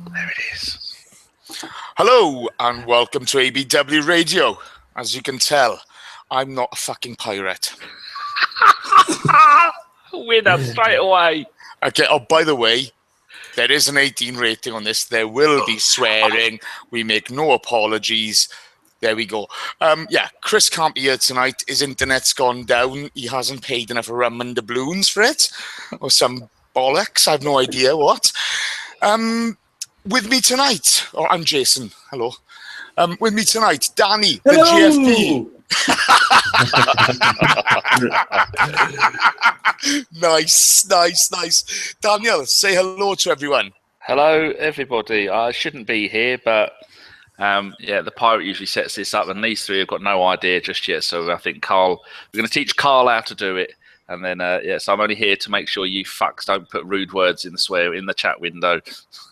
There it is. Hello and welcome to ABW Radio. As you can tell, I'm not a fucking pirate. Winner straight away. Okay, oh, by the way, there is an 18 rating on this. There will be swearing. We make no apologies. There we go. Yeah, Chris can't be here tonight. His internet's gone down. He hasn't paid enough rum and doubloons for it. Or some bollocks. I have no idea what. With me tonight, I'm Jason. Hello. With me tonight, Danny, the GFP. Nice. Daniel, say hello to everyone. Hello, everybody. I shouldn't be here, but the pirate usually sets this up, and these three have got no idea just yet. So I think we're going to teach Karl how to do it. And then, so I'm only here to make sure you fucks don't put rude words in the chat window.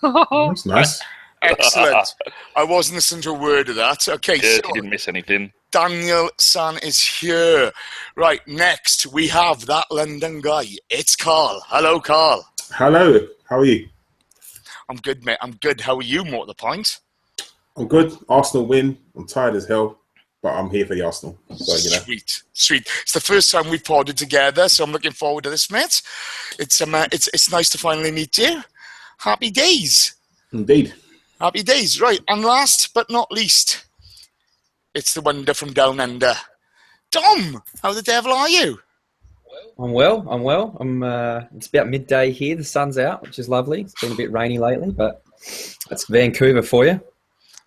That's nice. Excellent. I wasn't listening to a word of that. Okay, Good, so you didn't miss anything. Daniel San is here. Right, next we have that London guy. It's Karl. Hello, Karl. Hello. How are you? I'm good, mate. I'm good. How are you, more to the point? I'm good. Arsenal win. I'm tired as hell, but I'm here for the Arsenal. So, Sweet. It's the first time we've podded together, so I'm looking forward to this, mate. It's nice to finally meet you. Happy days. Indeed. Happy days, right. And last but not least, it's the wonder from down under. Dom, how the devil are you? I'm well. It's about midday here. The sun's out, which is lovely. It's been a bit rainy lately, but that's Vancouver for you.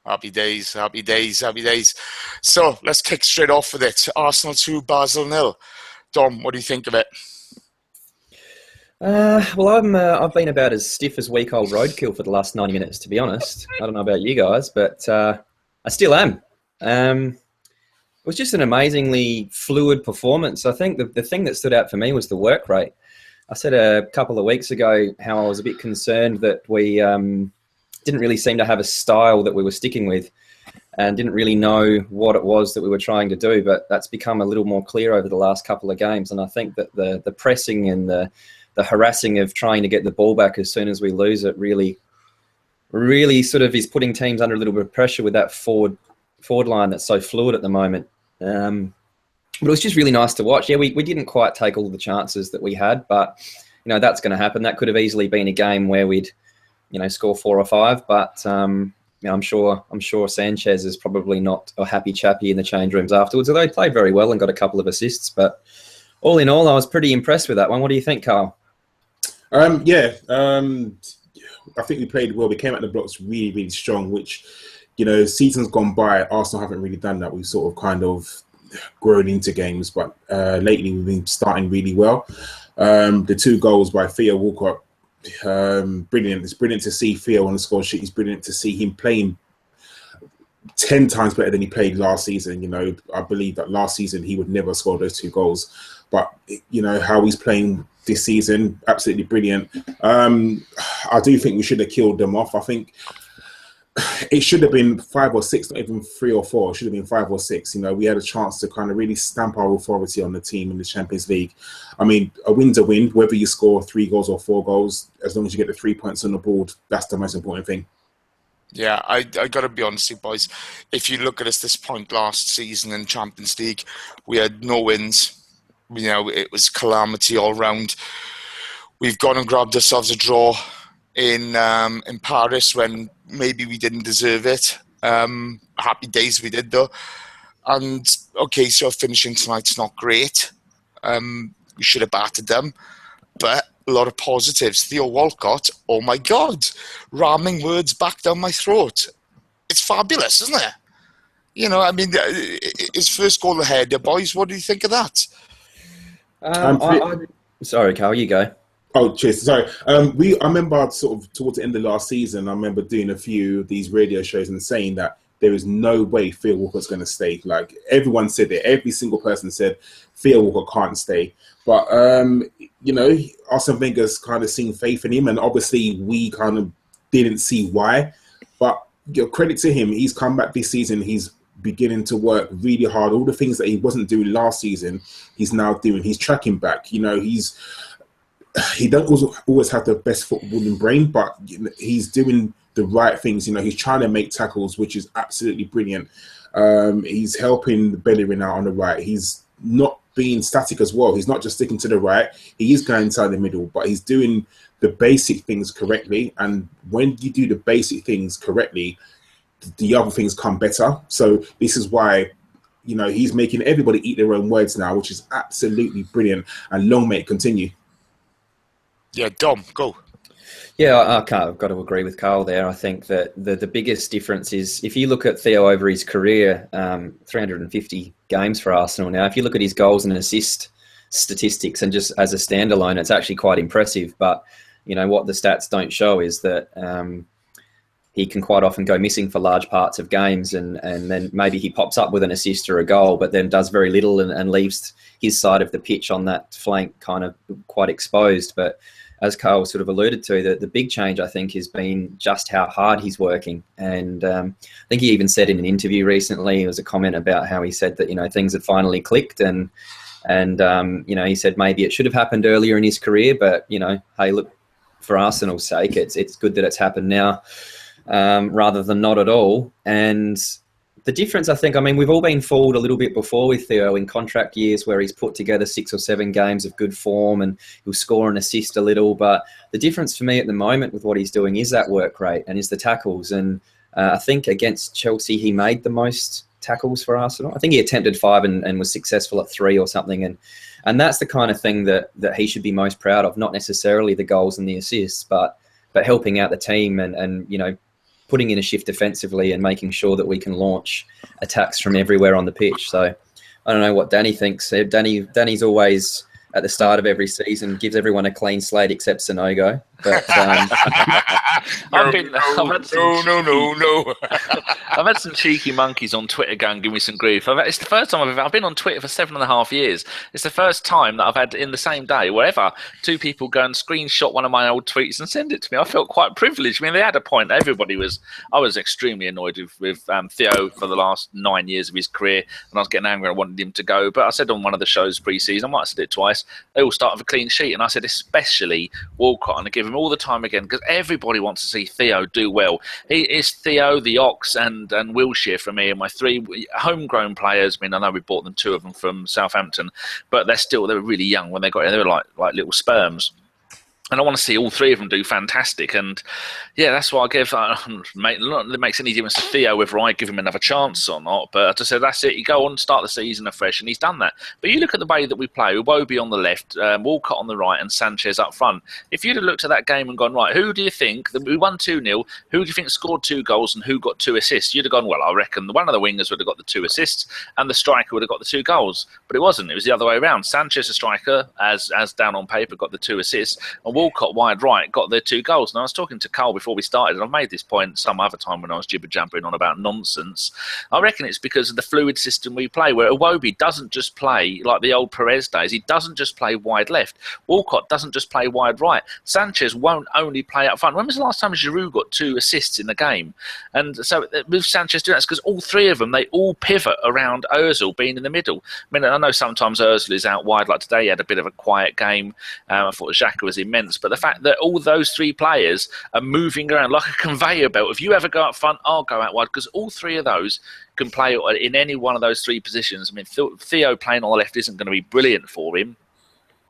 Happy days. So let's kick straight off with it. Arsenal 2, Basel 0. Dom, what do you think of it? Well, I've been about as stiff as week-old roadkill for the last 90 minutes, to be honest. I don't know about you guys, but I still am. It was just an amazingly fluid performance. I think the thing that stood out for me was the work rate. I said a couple of weeks ago how I was a bit concerned that we didn't really seem to have a style that we were sticking with and didn't really know what it was that we were trying to do, but that's become a little more clear over the last couple of games. And I think that the pressing and the harassing of trying to get the ball back as soon as we lose it really sort of is putting teams under a little bit of pressure with that forward line that's so fluid at the moment. But it was just really nice to watch. Yeah, we didn't quite take all the chances that we had, but that's going to happen. That could have easily been a game where we'd score 4 or 5, but I'm sure Sanchez is probably not a happy chappy in the change rooms afterwards, although he played very well and got a couple of assists. But all in all, I was pretty impressed with that one. What do you think, Karl? I think we played well. We came out the blocks really, really strong, which, seasons gone by, Arsenal haven't really done that. We've sort of kind of grown into games, but lately we've been starting really well. The 2 goals by Theo Walcott, brilliant. It's brilliant to see Theo on the score sheet. It's brilliant to see him playing 10 times better than he played last season. I believe that last season he would never score those 2 goals. But, how he's playing this season, absolutely brilliant. I do think we should have killed them off. I think it should have been 5 or 6, not even 3 or 4. It should have been 5 or 6. We had a chance to kind of really stamp our authority on the team in the Champions League. I mean, a win's a win, whether you score 3 goals or 4 goals, as long as you get the 3 points on the board, that's the most important thing. Yeah, I got to be honest with you, boys. If you look at us this point last season in Champions League, we had no wins. It was calamity all round. We've gone and grabbed ourselves a draw in Paris when maybe we didn't deserve it. Happy days we did, though. And, okay, so finishing tonight's not great. We should have battered them. But a lot of positives. Theo Walcott, oh my God, ramming words back down my throat. It's fabulous, isn't it? His first goal ahead, boys, what do you think of that? Sorry, Karl, you go. Oh, cheers. Sorry. I remember sort of towards the end of last season, I remember doing a few of these radio shows and saying that there is no way Theo Walcott's going to stay. Like, everyone said it. Every single person said Theo Walcott can't stay. But, Arsene Wenger's kind of seen faith in him, and obviously we kind of didn't see why. But credit to him, he's come back this season. He's beginning to work really hard. All the things that he wasn't doing last season, he's now doing. He's tracking back. He don't always have the best footballing brain, but he's doing the right things. You know, he's trying to make tackles, which is absolutely brilliant. He's helping Bellerin out on the right. He's not being static as well. He's not just sticking to the right. He is going inside the middle, but he's doing the basic things correctly. And when you do the basic things correctly, the other things come better. So this is why, you know, he's making everybody eat their own words now, which is absolutely brilliant. And long may it continue. Yeah, Dom, go. Yeah, I've got to agree with Karl there. I think that the biggest difference is if you look at Theo over his career, 350 games for Arsenal now. If you look at his goals and assist statistics and just as a standalone, it's actually quite impressive. But, you know, what the stats don't show is that he can quite often go missing for large parts of games and then maybe he pops up with an assist or a goal, but then does very little and leaves his side of the pitch on that flank kind of quite exposed. But as Karl sort of alluded to, the big change, I think, has been just how hard he's working. And I think he even said in an interview recently, there was a comment about how he said that, you know, things had finally clicked and you know, he said maybe it should have happened earlier in his career, but, you know, hey, look, for Arsenal's sake, it's good that it's happened now rather than not at all. And the difference, I think, I mean, we've all been fooled a little bit before with Theo in contract years where he's put together 6 or 7 games of good form and he'll score and assist a little. But the difference for me at the moment with what he's doing is that work rate and is the tackles. And I think against Chelsea, he made the most tackles for Arsenal. I think he attempted 5 and was successful at 3 or something. And that's the kind of thing that he should be most proud of, not necessarily the goals and the assists, but helping out the team and you know, putting in a shift defensively and making sure that we can launch attacks from everywhere on the pitch. So I don't know what Danny thinks. Danny's always at the start of every season gives everyone a clean slate except Sonogo. But No. I've had some cheeky monkeys on Twitter going, give me some grief. It's the first time I've been on Twitter for 7.5 years. It's the first time that I've had in the same day, wherever, 2 people go and screenshot one of my old tweets and send it to me. I felt quite privileged. I mean, they had a point. I was extremely annoyed with Theo for the last 9 years of his career, and I was getting angry. I wanted him to go. But I said on one of the shows pre-season, I might have said it twice, they all start with a clean sheet. And I said, especially Walcott, and I give him all the time again because everybody wants to see Theo do well. It's Theo, the Ox, and Wilshere for me, and my 3 homegrown players. I mean, I know we bought them 2 of them from Southampton, but they were really young when they got in. They were like little sperms. And I want to see all 3 of them do fantastic. And, yeah, that's why I give it makes any difference to Theo whether I give him another chance or not. But as I said, that's it. You go on and start the season afresh, and he's done that. But you look at the way that we play, with Iwobi on the left, Walcott on the right, and Sanchez up front. If you'd have looked at that game and gone, right, who do you think, we won 2-0, who do you think scored 2 goals and who got 2 assists? You'd have gone, well, I reckon one of the wingers would have got the 2 assists and the striker would have got the 2 goals. But it wasn't. It was the other way around. Sanchez, the striker, as down on paper, got the 2 assists, and Walcott wide right got their 2 goals. And I was talking to Karl before we started, and I've made this point some other time when I was jibber-jabbering on about nonsense. I reckon it's because of the fluid system we play, where Iwobi doesn't just play like the old Perez days. He doesn't just play wide left. Walcott doesn't just play wide right. Sanchez won't only play up front. When was the last time Giroud got 2 assists in the game? And so with Sanchez doing that, it's because all 3 of them, they all pivot around Ozil being in the middle. I mean, I know sometimes Ozil is out wide, like today he had a bit of a quiet game. I thought Xhaka was immense, but the fact that all those 3 players are moving around like a conveyor belt. If you ever go up front, I'll go out wide, because all 3 of those can play in any one of those 3 positions. I mean, Theo playing on the left isn't going to be brilliant for him,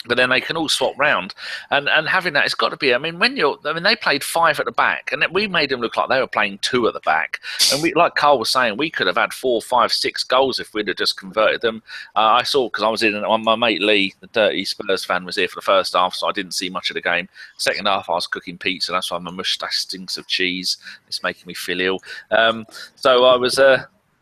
but then they can all swap round. And having that, it's got to be, I mean, they played 5 at the back, and we made them look like they were playing 2 at the back. And we, like Karl was saying, we could have had 4, 5, 6 goals if we'd have just converted them. I saw, because I was my mate Lee, the dirty Spurs fan, was here for the first half, so I didn't see much of the game. Second half, I was cooking pizza, that's why my moustache stinks of cheese. It's making me feel ill. So I was...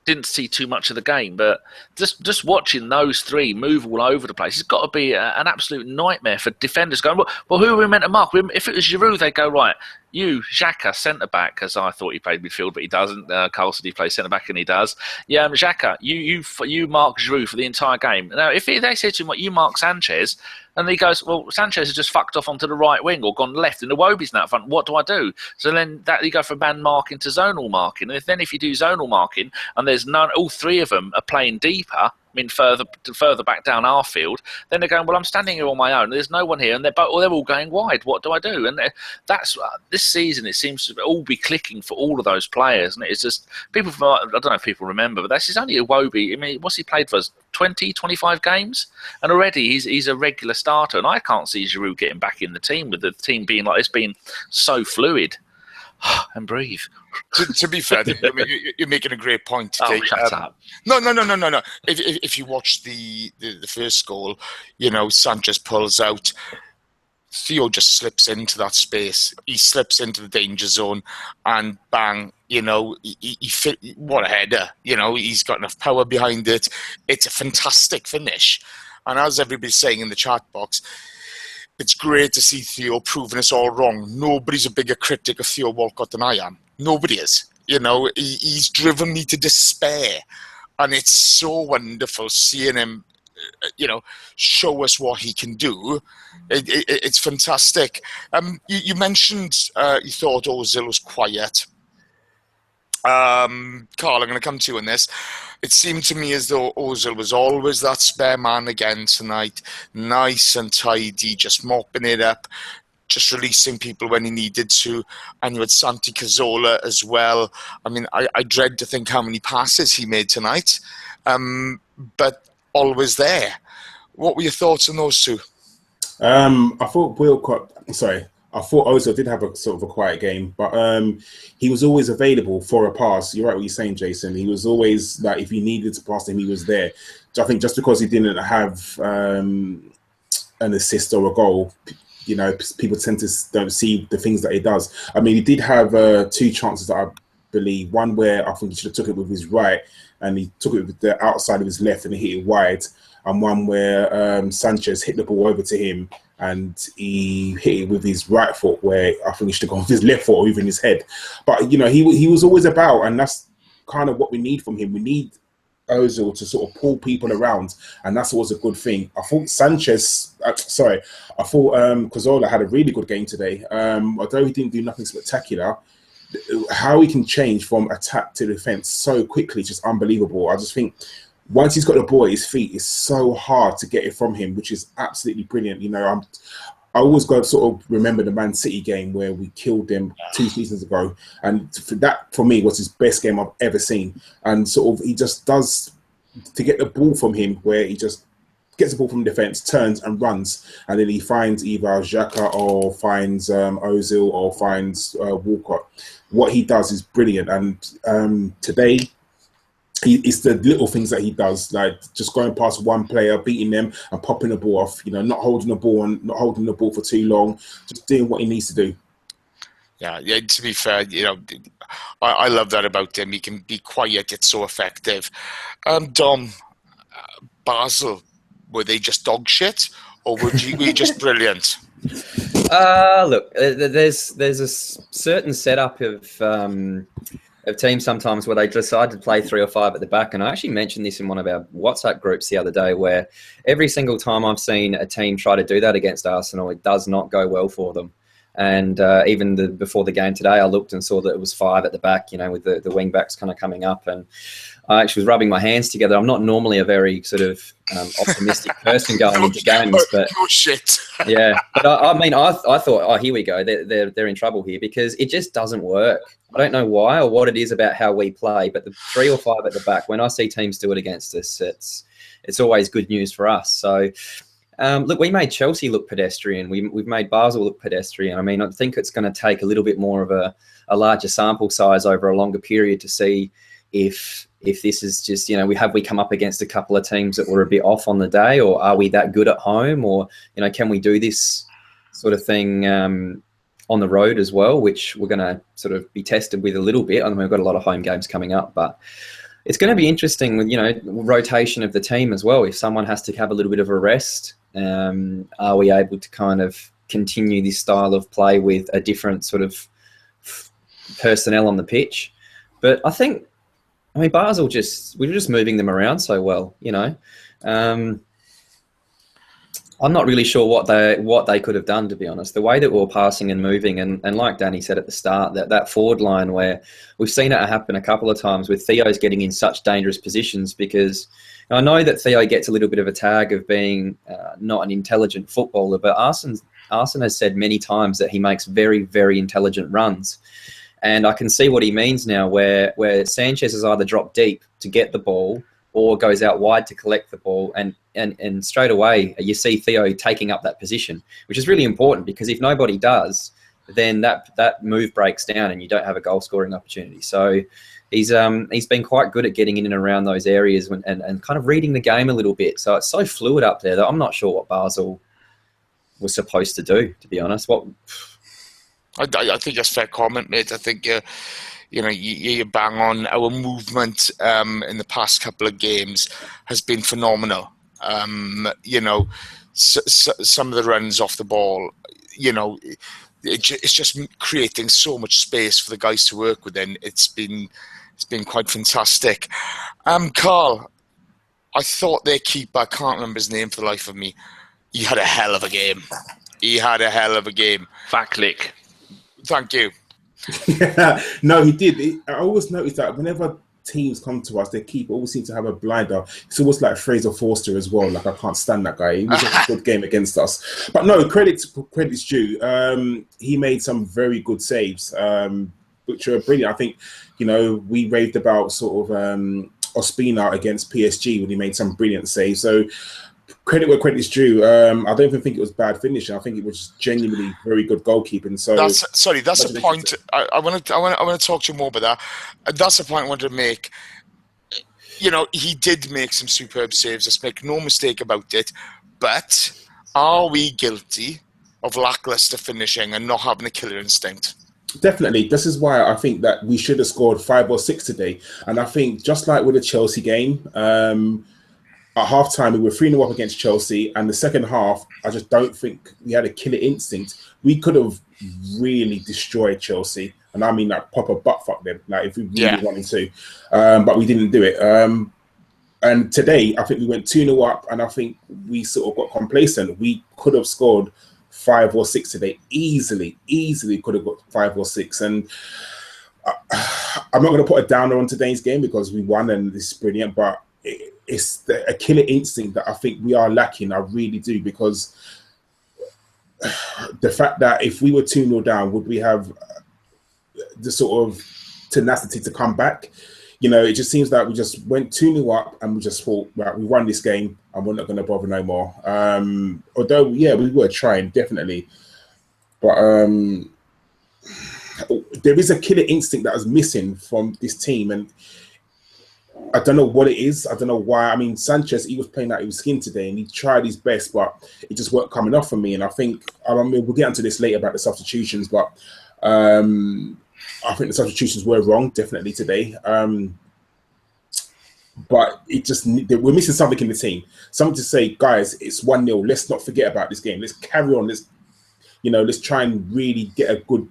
didn't see too much of the game, but just watching those 3 move all over the place, it's got to be an absolute nightmare for defenders going, well, who are we meant to mark? If it was Giroud, they go, right, you, Xhaka, centre-back, as I thought he played midfield, but he doesn't. Karl said he plays centre-back, and he does. Yeah, Xhaka, you mark Giroud for the entire game. Now, if they said to him, you mark Sanchez, and he goes, well, Sanchez has just fucked off onto the right wing or gone left, and Iwobi's now up front. What do I do? So then you go from man marking to zonal marking. And if you do zonal marking, and there's none, all 3 of them are playing deeper, mean, further back down our field. Then they're going, well, I'm standing here on my own. There's no one here, and they're all going wide. What do I do? And that's this season. It seems to all be clicking for all of those players, and it's just people. I don't know if people remember, but that's only Iwobi. I mean, what's he played for us? 20, 25 games, and already he's a regular starter. And I can't see Giroud getting back in the team with the team being like it's been so fluid. And breathe. To be fair, you're making a great point today. Oh, shut up. No. If you watch the first goal, Sanchez pulls out. Theo just slips into that space. He slips into the danger zone, and bang! What a header! He's got enough power behind it. It's a fantastic finish. And as everybody's saying in the chat box, it's great to see Theo proving us all wrong. Nobody's a bigger critic of Theo Walcott than I am. Nobody is. He's driven me to despair. And it's so wonderful seeing him, show us what he can do. It's fantastic. You mentioned you thought Ozil was quiet. Carl, I'm going to come to you on this. It seemed to me as though Ozil was always that spare man again tonight, nice and tidy, just mopping it up, just releasing people when he needed to. And you had Santi Cazorla as well. I mean, I dread to think how many passes he made tonight, but always there. What were your thoughts on those two? I thought Ozil did have a sort of a quiet game, but he was always available for a pass. You're right what you're saying, Jason. He was always, like, if you needed to pass him, he was there. So I think just because he didn't have an assist or a goal, people tend to don't see the things that he does. I mean, he did have 2 chances that I believe. One where I think he should have took it with his right, and he took it with the outside of his left and he hit it wide. And one where Sanchez hit the ball over to him and he hit it with his right foot, where I think he should have gone with his left foot or even his head. But, he was always about, and that's kind of what we need from him. We need Ozil to sort of pull people around, and that's always a good thing. I thought Cazorla had a really good game today. Although he didn't do nothing spectacular, how he can change from attack to defence so quickly is just unbelievable. I just think once he's got the ball at his feet, it's so hard to get it from him, which is absolutely brilliant. I always got to sort of remember the Man City game where we killed them 2 seasons ago. And that, for me, was his best game I've ever seen. And sort of he just does, to get the ball from him, where he just gets the ball from defence, turns and runs. And then he finds either Xhaka or finds Ozil or finds Walcott. What he does is brilliant. And today, it's the little things that he does, like just going past one player, beating them and popping the ball off, not holding the ball for too long, just doing what he needs to do. Yeah, to be fair, I love that about him. He can be quiet, it's so effective. Dom, Basel, were they just dog shit, or were you just brilliant? Look, there's a certain setup of teams sometimes where they decide to play 3 or 5 at the back. And I actually mentioned this in one of our WhatsApp groups the other day, where every single time I've seen a team try to do that against Arsenal, it does not go well for them. And even before the game today, I looked and saw that it was 5 at the back, with the wing backs kind of coming up. And I actually was rubbing my hands together. I'm not normally a very sort of optimistic person going into games, but shit. Yeah, but I thought, oh, here we go. They're in trouble here, because it just doesn't work. I don't know why or what it is about how we play, but the 3 or 5 at the back, when I see teams do it against us, it's always good news for us. So, look, we made Chelsea look pedestrian. We've made Basel look pedestrian. I mean, I think it's going to take a little bit more of a larger sample size over a longer period to see if this is just, we come up against a couple of teams that were a bit off on the day, or are we that good at home, or, can we do this sort of thing on the road as well, which we're going to sort of be tested with a little bit. I mean, we've got a lot of home games coming up, but it's going to be interesting with, rotation of the team as well. If someone has to have a little bit of a rest, are we able to kind of continue this style of play with a different sort of personnel on the pitch? But Basel we were just moving them around so well, I I'm not really sure what they could have done, to be honest. The way that we were passing and moving, and like Danny said at the start, that forward line where we've seen it happen a couple of times with Theo's getting in such dangerous positions, because I know that Theo gets a little bit of a tag of being not an intelligent footballer, but Arsene has said many times that he makes very, very intelligent runs. And I can see what he means now, where Sanchez has either dropped deep to get the ball or goes out wide to collect the ball, and straight away you see Theo taking up that position, which is really important, because if nobody does, then that move breaks down and you don't have a goal scoring opportunity. So he's been quite good at getting in and around those areas and kind of reading the game a little bit. So it's so fluid up there that I'm not sure what Basel was supposed to do, to be honest. I think that's a fair comment, mate. I think you bang on. Our movement in the past couple of games has been phenomenal. Some of the runs off the ball, it's just creating so much space for the guys to work within. It's been quite fantastic. Karl, I thought their keeper, I can't remember his name for the life of me, he had a hell of a game. Faklik. Thank you. Yeah, no, he did. I always noticed that whenever teams come to us, their keeper always seems to have a blinder. It's almost like Fraser Forster as well. Like, I can't stand that guy. He was a good game against us. But no, credit's due. He made some very good saves, which are brilliant. I think, we raved about sort of Ospina against PSG when he made some brilliant saves. So credit where credit's due. I don't even think it was bad finishing. I think it was genuinely very good goalkeeping. So that's a point. I want to talk to you more about that. That's the point I wanted to make. He did make some superb saves. Let's make no mistake about it. But are we guilty of lackluster finishing and not having a killer instinct? Definitely. This is why I think that we should have scored 5 or 6 today. And I think just like with the Chelsea game, at half-time, we were 3-0 up against Chelsea, and the second half, I just don't think we had a killer instinct. We could have really destroyed Chelsea, and I mean like proper butt fuck them, like if we really wanted to, but we didn't do it. And today, I think we went 2-0 up, and I think we sort of got complacent. We could have scored 5 or 6 today, easily could have got 5 or 6. And I'm not going to put a downer on today's game because we won and this is brilliant, but it's a killer instinct that I think we are lacking. I really do, because the fact that if we were 2-0 down, would we have the sort of tenacity to come back? It just seems like we just went 2-0 up and we just thought, right, we won this game and we're not going to bother no more. Although, we were trying, definitely. But there is a killer instinct that was missing from this team, and I don't know what it is. I don't know why. I mean, Sanchez, he was playing out of his skin today and he tried his best, but it just weren't coming off for me. And I think, we'll get into this later about the substitutions, but I think the substitutions were wrong, definitely today. But it just, we're missing something in the team. Something to say, guys, it's 1-0. Let's not forget about this game. Let's carry on. Let's try and really get a good,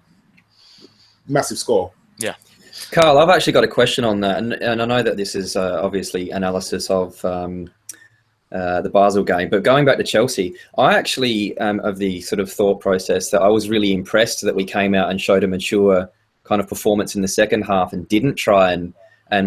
massive score. Yeah. Karl, I've actually got a question on that, and I know that this is obviously analysis of the Basel game, but going back to Chelsea, I actually am of the sort of thought process that I was really impressed that we came out and showed a mature kind of performance in the second half and didn't try and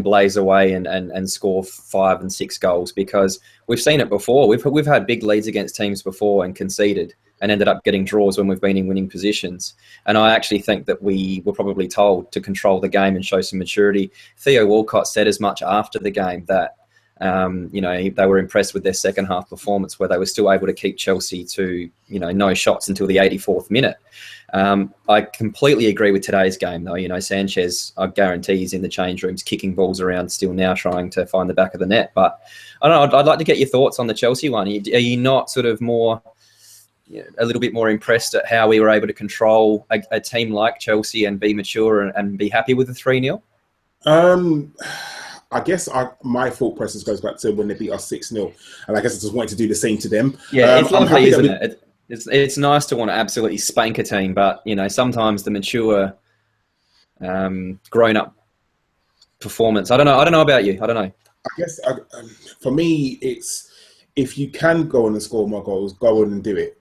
blaze away and score 5 and 6 goals, because we've seen it before. We've had big leads against teams before and conceded and ended up getting draws when we've been in winning positions. And I actually think that we were probably told to control the game and show some maturity. Theo Walcott said as much after the game that, they were impressed with their second half performance, where they were still able to keep Chelsea to, no shots until the 84th minute. I completely agree with today's game, though. Sanchez, I guarantee he's in the change rooms kicking balls around still now, trying to find the back of the net. But I don't know, I'd like to get your thoughts on the Chelsea one. Are you not sort of more, a little bit more impressed at how we were able to control a team like Chelsea and be mature and be happy with the 3-0? I guess my thought process goes back to when they beat us 6-0, and I guess I just wanted to do the same to them. Yeah, it's lovely, isn't it? It's nice to want to absolutely spank a team, but sometimes the mature, grown-up performance. I don't know about you. I don't know. I guess for me, if you can go on and score more goals, go on and do it.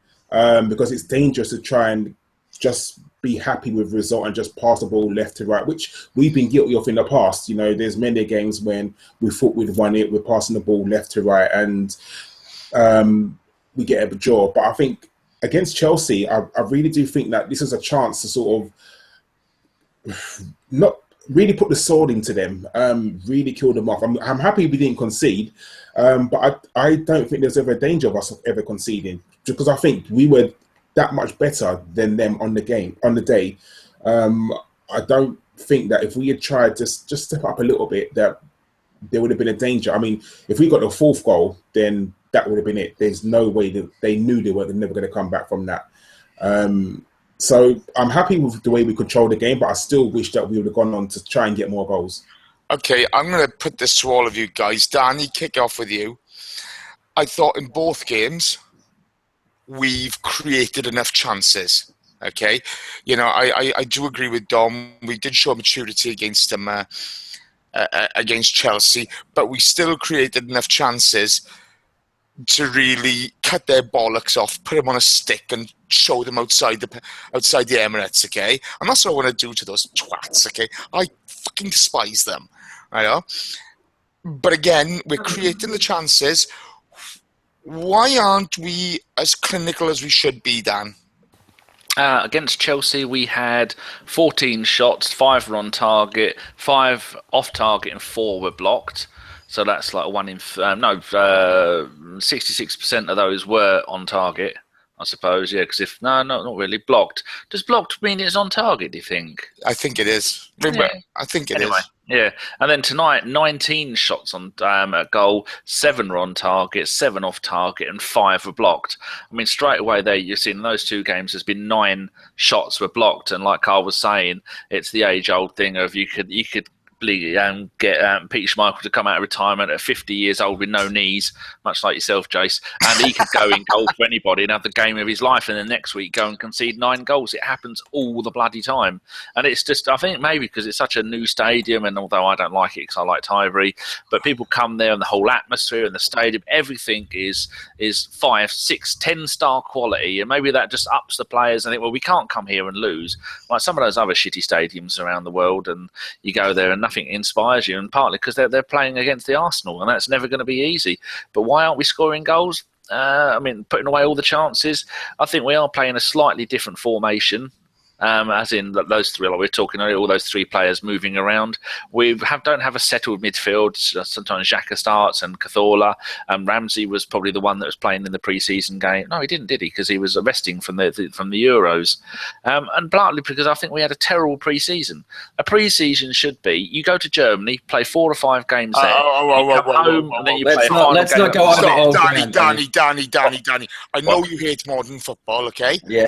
Because it's dangerous to try and just be happy with the result and just pass the ball left to right, which we've been guilty of in the past. You know, there's many games when we thought we'd won it, we're passing the ball left to right, and we get a draw. But I think against Chelsea, I really do think that this is a chance to sort of not really put the sword into them, really kill them off. I'm happy we didn't concede, but I don't think there's ever a danger of us ever conceding, because I think we were that much better than them on the day. I don't think that if we had tried to just step up a little bit, that there would have been a danger. I mean, if we got the fourth goal, then that would have been it. There's no way that they knew they were never going to come back from that. So I'm happy with the way we control the game, but I still wish that we would have gone on to try and get more goals. Okay, I'm going to put this to all of you guys. Danny, kick off with you. I thought in both games, we've created enough chances. Okay, you know, I do agree with Dom. We did show maturity against them, against Chelsea, but we still created enough chances to really cut their bollocks off, put them on a stick, and show them outside the Emirates. Okay, and that's what I want to do to those twats. Okay, I fucking despise them. I know, but again, we're creating the chances. Why aren't we as clinical as we should be, Dan? Against Chelsea, we had 14 shots, 5 were on target, 5 off target, and 4 were blocked. So that's like 66% of those were on target, I suppose. Yeah, because not really blocked. Does blocked mean it's on target? Do you think? I think it is. Yeah. I think it is. Yeah, and then tonight, 19 shots on at goal, 7 were on target, 7 off target, and 5 were blocked. I mean, straight away there, you've seen in those 2 games, there's been 9 shots were blocked, and like Karl was saying, it's the age-old thing of you could get Peter Schmeichel to come out of retirement at 50 years old with no knees, much like yourself, Jace, and he could go in goal for anybody and have the game of his life, and then next week go and concede 9 goals. It happens all the bloody time, and it's just, I think maybe because it's such a new stadium, and although I don't like it because I like Highbury, but people come there and the whole atmosphere and the stadium, everything is 5, 6, 10-star quality, and maybe that just ups the players and think, well, we can't come here and lose like some of those other shitty stadiums around the world, and you go there and nothing inspires you, and partly because they're playing against the Arsenal, and that's never going to be easy. But why aren't we scoring goals? I mean, putting away all the chances. I think we are playing a slightly different formation. As in those 3, like we're talking earlier, all those 3 players moving around. We don't have a settled midfield. Sometimes Xhaka starts and Cazorla. Ramsey was probably the one that was playing in the pre-season game. No, he didn't, did he? Because he was resting from the Euros. And partly because I think we had a terrible pre-season. A pre-season should be, you go to Germany, play 4 or 5 games there, you come home, and then you play a final game. Let's not go on. Danny. I know you hate modern football, okay? Yeah.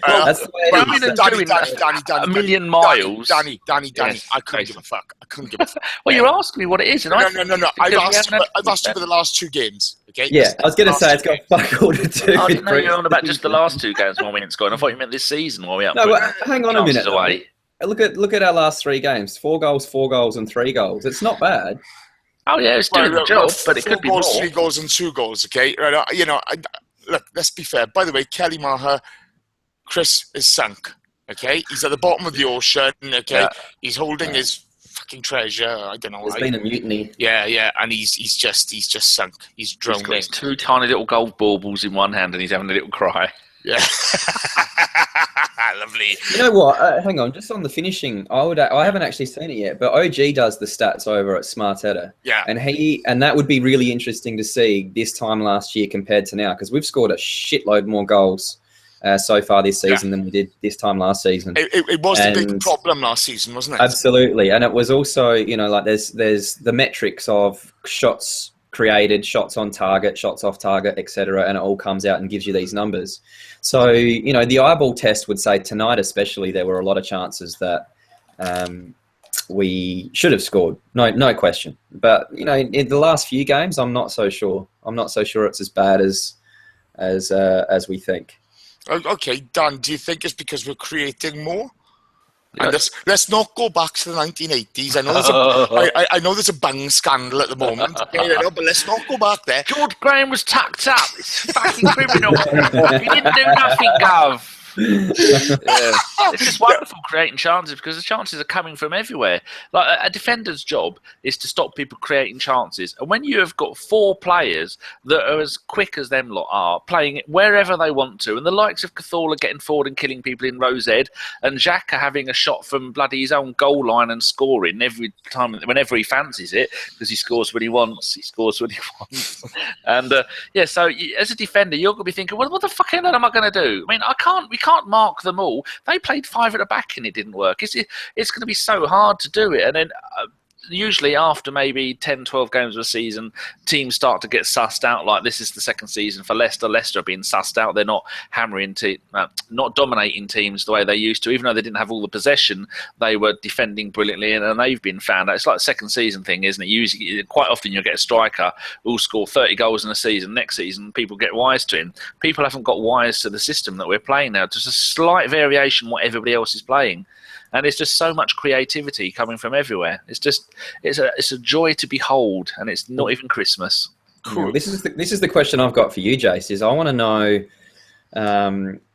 That's the way it is. Danny, a million miles. Danny, yes, I couldn't give a fuck. Well, you're asking me what it is, and no. I've asked you for the last 2 games. Okay. Yeah, I was going to say it's got fuck all to do. I didn't know you were on about just the last 2 games while we didn't score. I thought you meant this season while we up. No, but hang on a minute. Away. Look at our last 3 games: 4 goals, and 3 goals. It's not bad. Oh yeah, it's doing the job, but it could be more. 3 goals and 2 goals. Okay, right? You know, look. Let's be fair. By the way, Kelly Maher, Chris is sunk. Okay, he's at the bottom of the ocean. Okay, yeah. He's holding his fucking treasure. I don't know. There's been a mutiny. Yeah, and he's just sunk. He's drowning. He's got his 2 tiny little gold baubles in one hand, and he's having a little cry. Yeah, lovely. You know what? Hang on, just on the finishing, I haven't actually seen it yet, but OG does the stats over at Smartetta. Yeah, and that would be really interesting to see this time last year compared to now, because we've scored a shitload more goals so far this season than we did this time last season. It was the big problem last season, wasn't it? Absolutely, and it was also, you know, like there's the metrics of shots created, shots on target, shots off target, etc., and it all comes out and gives you these numbers. So, you know, the eyeball test would say tonight especially there were a lot of chances that we should have scored, no question. But, you know, in the last few games, I'm not so sure. It's as bad as we think. Okay, Dan, do you think it's because we're creating more? And let's not go back to the 1980s. I know there's a bung scandal at the moment, but let's not go back there. George Graham was tucked up. It's fucking criminal. He didn't do nothing, Gov. It's just wonderful creating chances because the chances are coming from everywhere. Like a defender's job is to stop people creating chances, and when you have got 4 players that are as quick as them lot are, playing it wherever they want to, and the likes of Cazorla getting forward and killing people in Rose Ed, and Xhaka having a shot from bloody his own goal line and scoring every time whenever he fancies it, because he scores when he wants. And so as a defender, you're going to be thinking, well, what the fuck am I going to do? I mean, we can't mark them all. They played 5 at the back and it didn't work. It's going to be so hard to do it. And then usually after maybe 10, 12 games of a season, teams start to get sussed out. Like this is the second season for Leicester. Leicester are being sussed out. They're not not dominating teams the way they used to. Even though they didn't have all the possession, they were defending brilliantly, and they've been found out. It's like a second season thing, isn't it? Usually, quite often you'll get a striker who'll score 30 goals in a season. Next season, people get wise to him. People haven't got wise to the system that we're playing now. Just a slight variation what everybody else is playing. And it's just so much creativity coming from everywhere. It's a joy to behold, and it's not even Christmas. Cool. This is the question I've got for you, Jace. Is I want to know,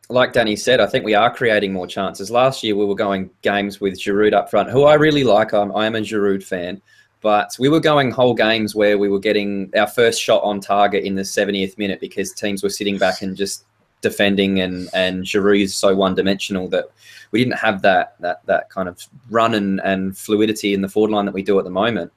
like Danny said, I think we are creating more chances. Last year we were going games with Giroud up front, who I really like. I am a Giroud fan, but we were going whole games where we were getting our first shot on target in the 70th minute because teams were sitting back and just defending, and Giroud is so one-dimensional that we didn't have that kind of run and fluidity in the forward line that we do at the moment.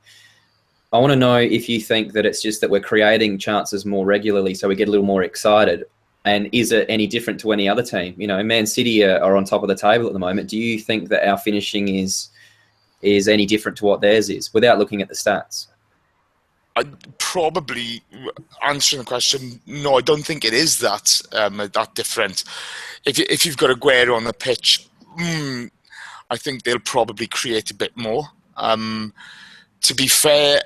I want to know if you think that it's just that we're creating chances more regularly so we get a little more excited, and is it any different to any other team? You know, Man City are on top of the table at the moment. Do you think that our finishing is any different to what theirs is without looking at the stats? I'd probably answering the question. No, I don't think it is that different. If you've got Aguero on the pitch, I think they'll probably create a bit more. To be fair,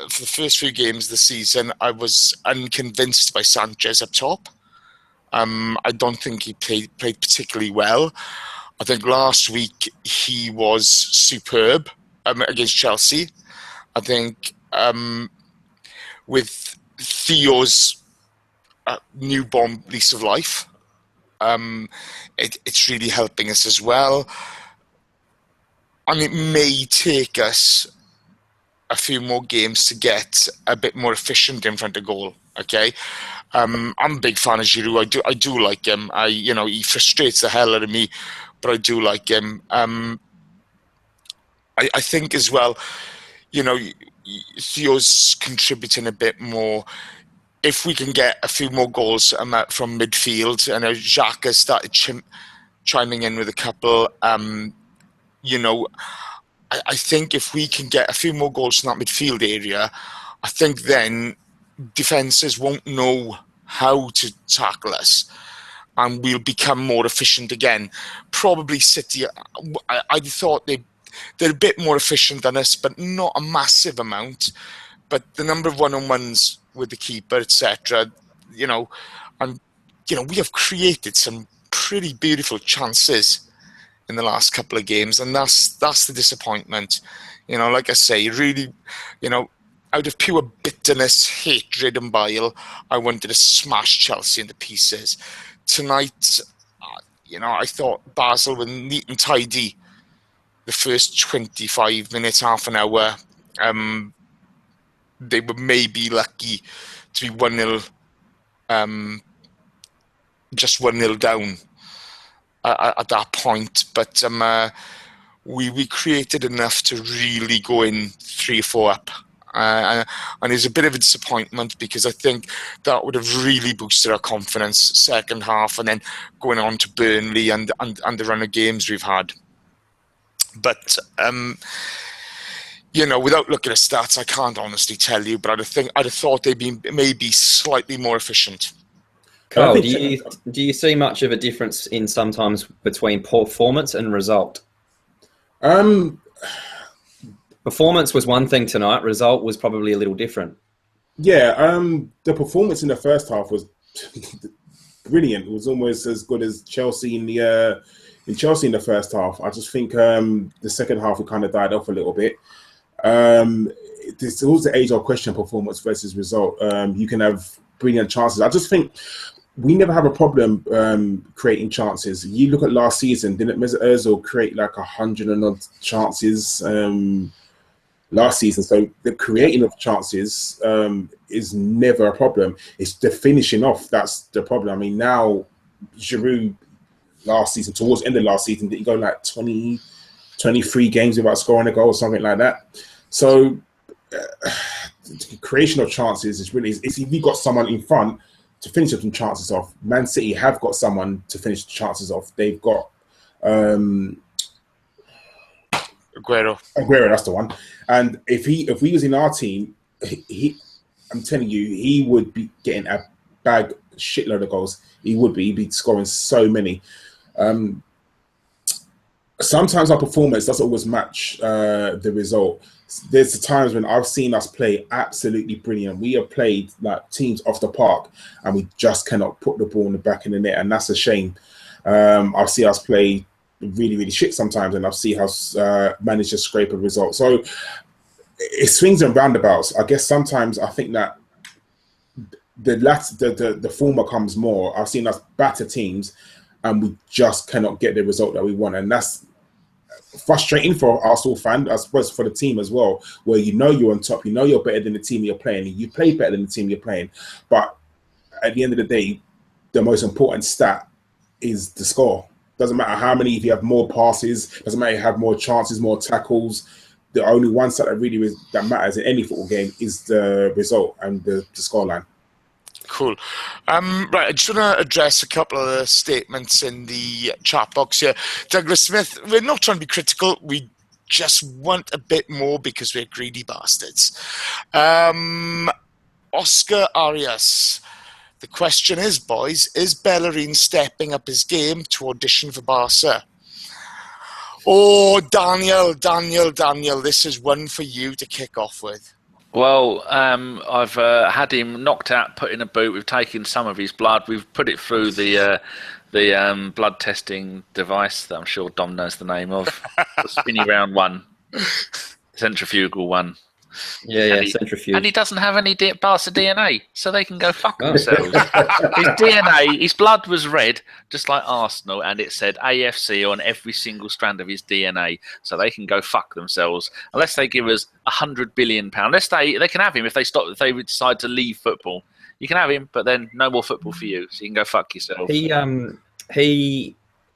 for the first few games of the season, I was unconvinced by Sanchez up top. I don't think he played particularly well. I think last week he was superb against Chelsea. I think with Theo's newborn lease of life, it's really helping us as well. And it may take us a few more games to get a bit more efficient in front of goal. Okay, I'm a big fan of Giroud. I do like him. He frustrates the hell out of me, but I do like him. I think as well, Theo's contributing a bit more. If we can get a few more goals from midfield, and Xhaka started chiming in with a couple, I think if we can get a few more goals in that midfield area, I think then defences won't know how to tackle us, and we'll become more efficient again. Probably City, I thought they're a bit more efficient than us, but not a massive amount. But the number of one-on-ones with the keeper, etc., we have created some pretty beautiful chances in the last couple of games, and that's the disappointment. Like I say, really, out of pure bitterness, hatred and bile, I wanted to smash Chelsea into pieces. Tonight, I thought Basel were neat and tidy the first 25 minutes, half an hour. They were maybe lucky to be 1-0, just 1-0 down at that point, but we created enough to really go in 3 or 4 up, and it's a bit of a disappointment because I think that would have really boosted our confidence second half, and then going on to Burnley and the run of games we've had. But without looking at stats, I can't honestly tell you, but I'd have thought they'd be maybe slightly more efficient. Carl, do you see much of a difference in sometimes between performance and result? Performance was one thing tonight. Result was probably a little different. Yeah, the performance in the first half was brilliant. It was almost as good as Chelsea in in Chelsea in the first half. I just think the second half we kind of died off a little bit. There's also the age-old question: performance versus result. You can have brilliant chances. I just think we never have a problem creating chances. You look at last season, didn't Mesut Ozil create like 100 and odd chances last season? So the creating of chances is never a problem. It's the finishing off that's the problem. I mean, now Giroud last season, towards the end of last season, did he go like 20, 23 games without scoring a goal or something like that? So the creation of chances is really, if you've got someone in front to finish some chances off. Man City have got someone to finish the chances off. They've got Aguero, that's the one. And if he was in our team, I'm telling you, he would be getting a shitload of goals. He'd be scoring so many. Sometimes our performance doesn't always match the result. There's the times when I've seen us play absolutely brilliant. We have played like teams off the park and we just cannot put the ball in the back of the net, and that's a shame. I've seen us play really, really shit sometimes, and I've seen us manage to scrape a result. So it swings and roundabouts. I guess sometimes I think that the former comes more. I've seen us batter teams and we just cannot get the result that we want, and that's frustrating for Arsenal fan, I suppose for the team as well, where you know you're on top, you know you're better than the team you're playing, you play better than the team you're playing, but at the end of the day, the most important stat is the score. Doesn't matter how many, if you have more passes, doesn't matter if you have more chances, more tackles. The only one stat that matters in any football game is the result and the scoreline. Cool. Right, I just want to address a couple of the statements in the chat box here. Douglas Smith, we're not trying to be critical. We just want a bit more because we're greedy bastards. Oscar Arias, the question is, boys, is Bellerin stepping up his game to audition for Barca? Oh, Daniel, this is one for you to kick off with. Well, I've had him knocked out, put in a boot. We've taken some of his blood. We've put it through the blood testing device that I'm sure Dom knows the name of. The spinny round one, centrifugal one. Yeah, centrifuge. And he doesn't have any Barca DNA, so they can go fuck themselves. His DNA, his blood was red, just like Arsenal, and it said AFC on every single strand of his DNA, so they can go fuck themselves. Unless they give us £100 billion. They can have him if they decide to leave football. You can have him, but then no more football for you, so you can go fuck yourself.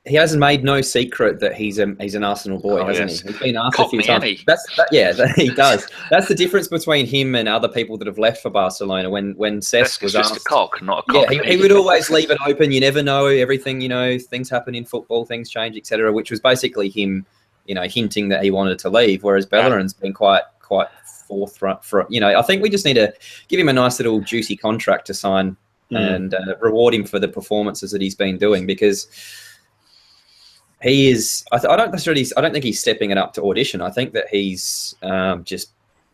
He hasn't made no secret that he's an Arsenal boy, hasn't he? He's been asked a few times. He does. That's the difference between him and other people that have left for Barcelona. When Cesc was asked, just a cock, not a cock. Yeah, he would always leave it open. You never know everything. Things happen in football, things change, etc. Which was basically him, hinting that he wanted to leave. Whereas Bellerin's been quite forthright. I think we just need to give him a nice little juicy contract to sign and reward him for the performances that he's been doing, because he is. I don't think he's stepping it up to audition. I think that he's just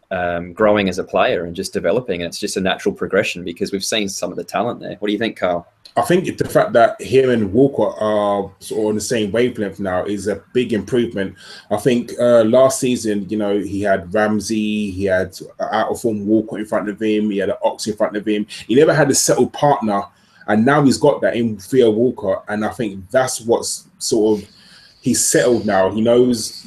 growing as a player and just developing. And it's just a natural progression because we've seen some of the talent there. What do you think, Carl? I think the fact that him and Walcott are sort of on the same wavelength now is a big improvement. I think last season, he had Ramsey, he had out of form Walcott in front of him, he had an Ox in front of him. He never had a settled partner, and now he's got that in Theo Walcott. And I think that's what's sort of. He's settled now. He knows,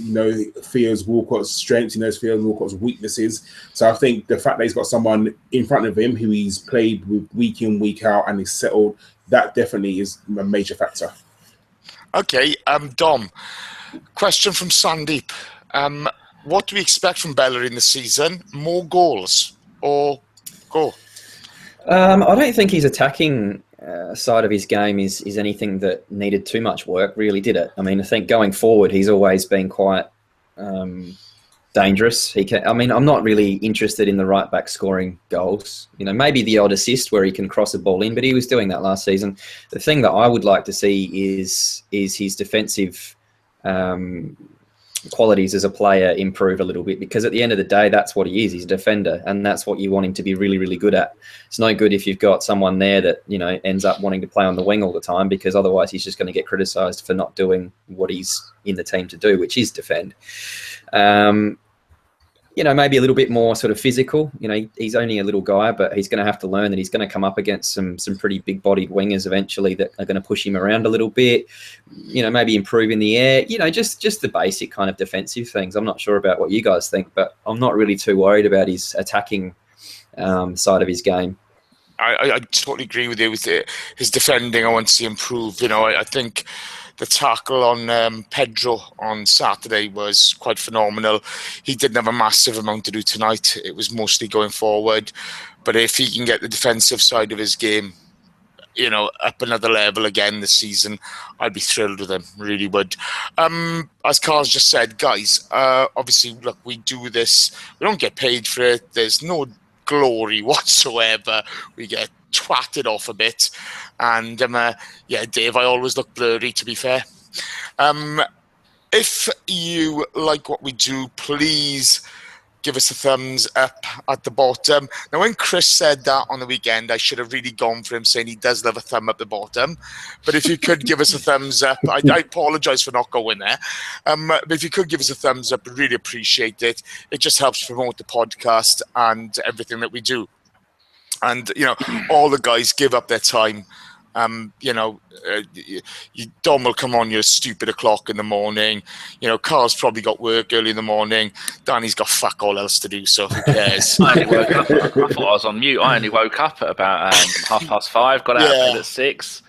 Theo's Walcott's strengths. He knows Theo Walcott's weaknesses. So I think the fact that he's got someone in front of him who he's played with week in, week out, and he's settled, that definitely is a major factor. Okay, Dom. Question from Sandeep. What do we expect from Bellerin this season? More goals or goal? I don't think his attacking side of his game is anything that needed too much work, really, did it? I mean, I think going forward, he's always been quite dangerous. I'm not really interested in the right back scoring goals. Maybe the odd assist where he can cross a ball in, but he was doing that last season. The thing that I would like to see is his defensive qualities as a player improve a little bit, because at the end of the day, that's what he is. He's a defender, and that's what you want him to be really, really good at. It's no good if you've got someone there that, you know, ends up wanting to play on the wing all the time, because otherwise he's just going to get criticised for not doing what he's in the team to do, which is defend. You know, maybe a little bit more sort of physical. You know, he's only a little guy, but he's going to have to learn that he's going to come up against some pretty big-bodied wingers eventually that are going to push him around a little bit. You know, maybe improve in the air. You know, just the basic kind of defensive things. I'm not sure about what you guys think, but I'm not really too worried about his attacking side of his game. I totally agree with you with his defending. I want to see improve. You know, I think the tackle on Pedro on Saturday was quite phenomenal. He didn't have a massive amount to do tonight. It was mostly going forward. But if he can get the defensive side of his game, you know, up another level again this season, I'd be thrilled with him, really would. As Carl's just said, guys, obviously, look, we do this. We don't get paid for it. There's no glory whatsoever. We get twatted off a bit, and yeah, Dave, I always look blurry, to be fair. If you like what we do, please give us a thumbs up at the bottom. Now, when Chris said that on the weekend, I should have really gone for him, saying he does love a thumb up the bottom. But if you could give us a thumbs up, I apologise for not going there. But if you could give us a thumbs up, I'd really appreciate it. It just helps promote the podcast and everything that we do. And, you know, all the guys give up their time. You know, Dom will come on you stupid o'clock in the morning. You know, Carl's probably got work early in the morning. Danny's got fuck all else to do, so who cares? I thought I was on mute. I only woke up at about 5:30, got out of bed at 6.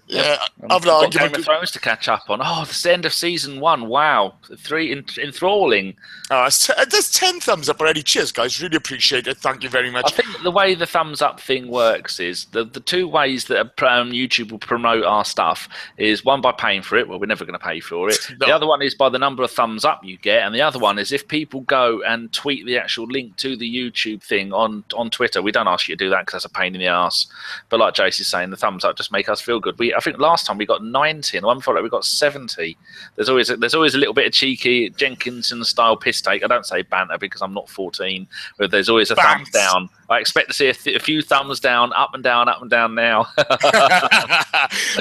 Yeah, I've got Game of Thrones to catch up on. Oh, it's the end of season 1. Wow, 3 enthralling. There's 10 thumbs up already. Cheers, guys. Really appreciate it. Thank you very much. I think the way the thumbs up thing works is the two ways that YouTube will promote our stuff is one by paying for it. Well, we're never going to pay for it. No. The other one is by the number of thumbs up you get, and the other one is if people go and tweet the actual link to the YouTube thing on Twitter. We don't ask you to do that because that's a pain in the ass. But like Jace is saying, the thumbs up just make us feel good. I think last time we got 90, and the one before that we got 70. There's always a little bit of cheeky Jenkinson style piss take. I don't say banter because I'm not 14, but there's always a thumbs down. I expect to see a few thumbs down, up and down now.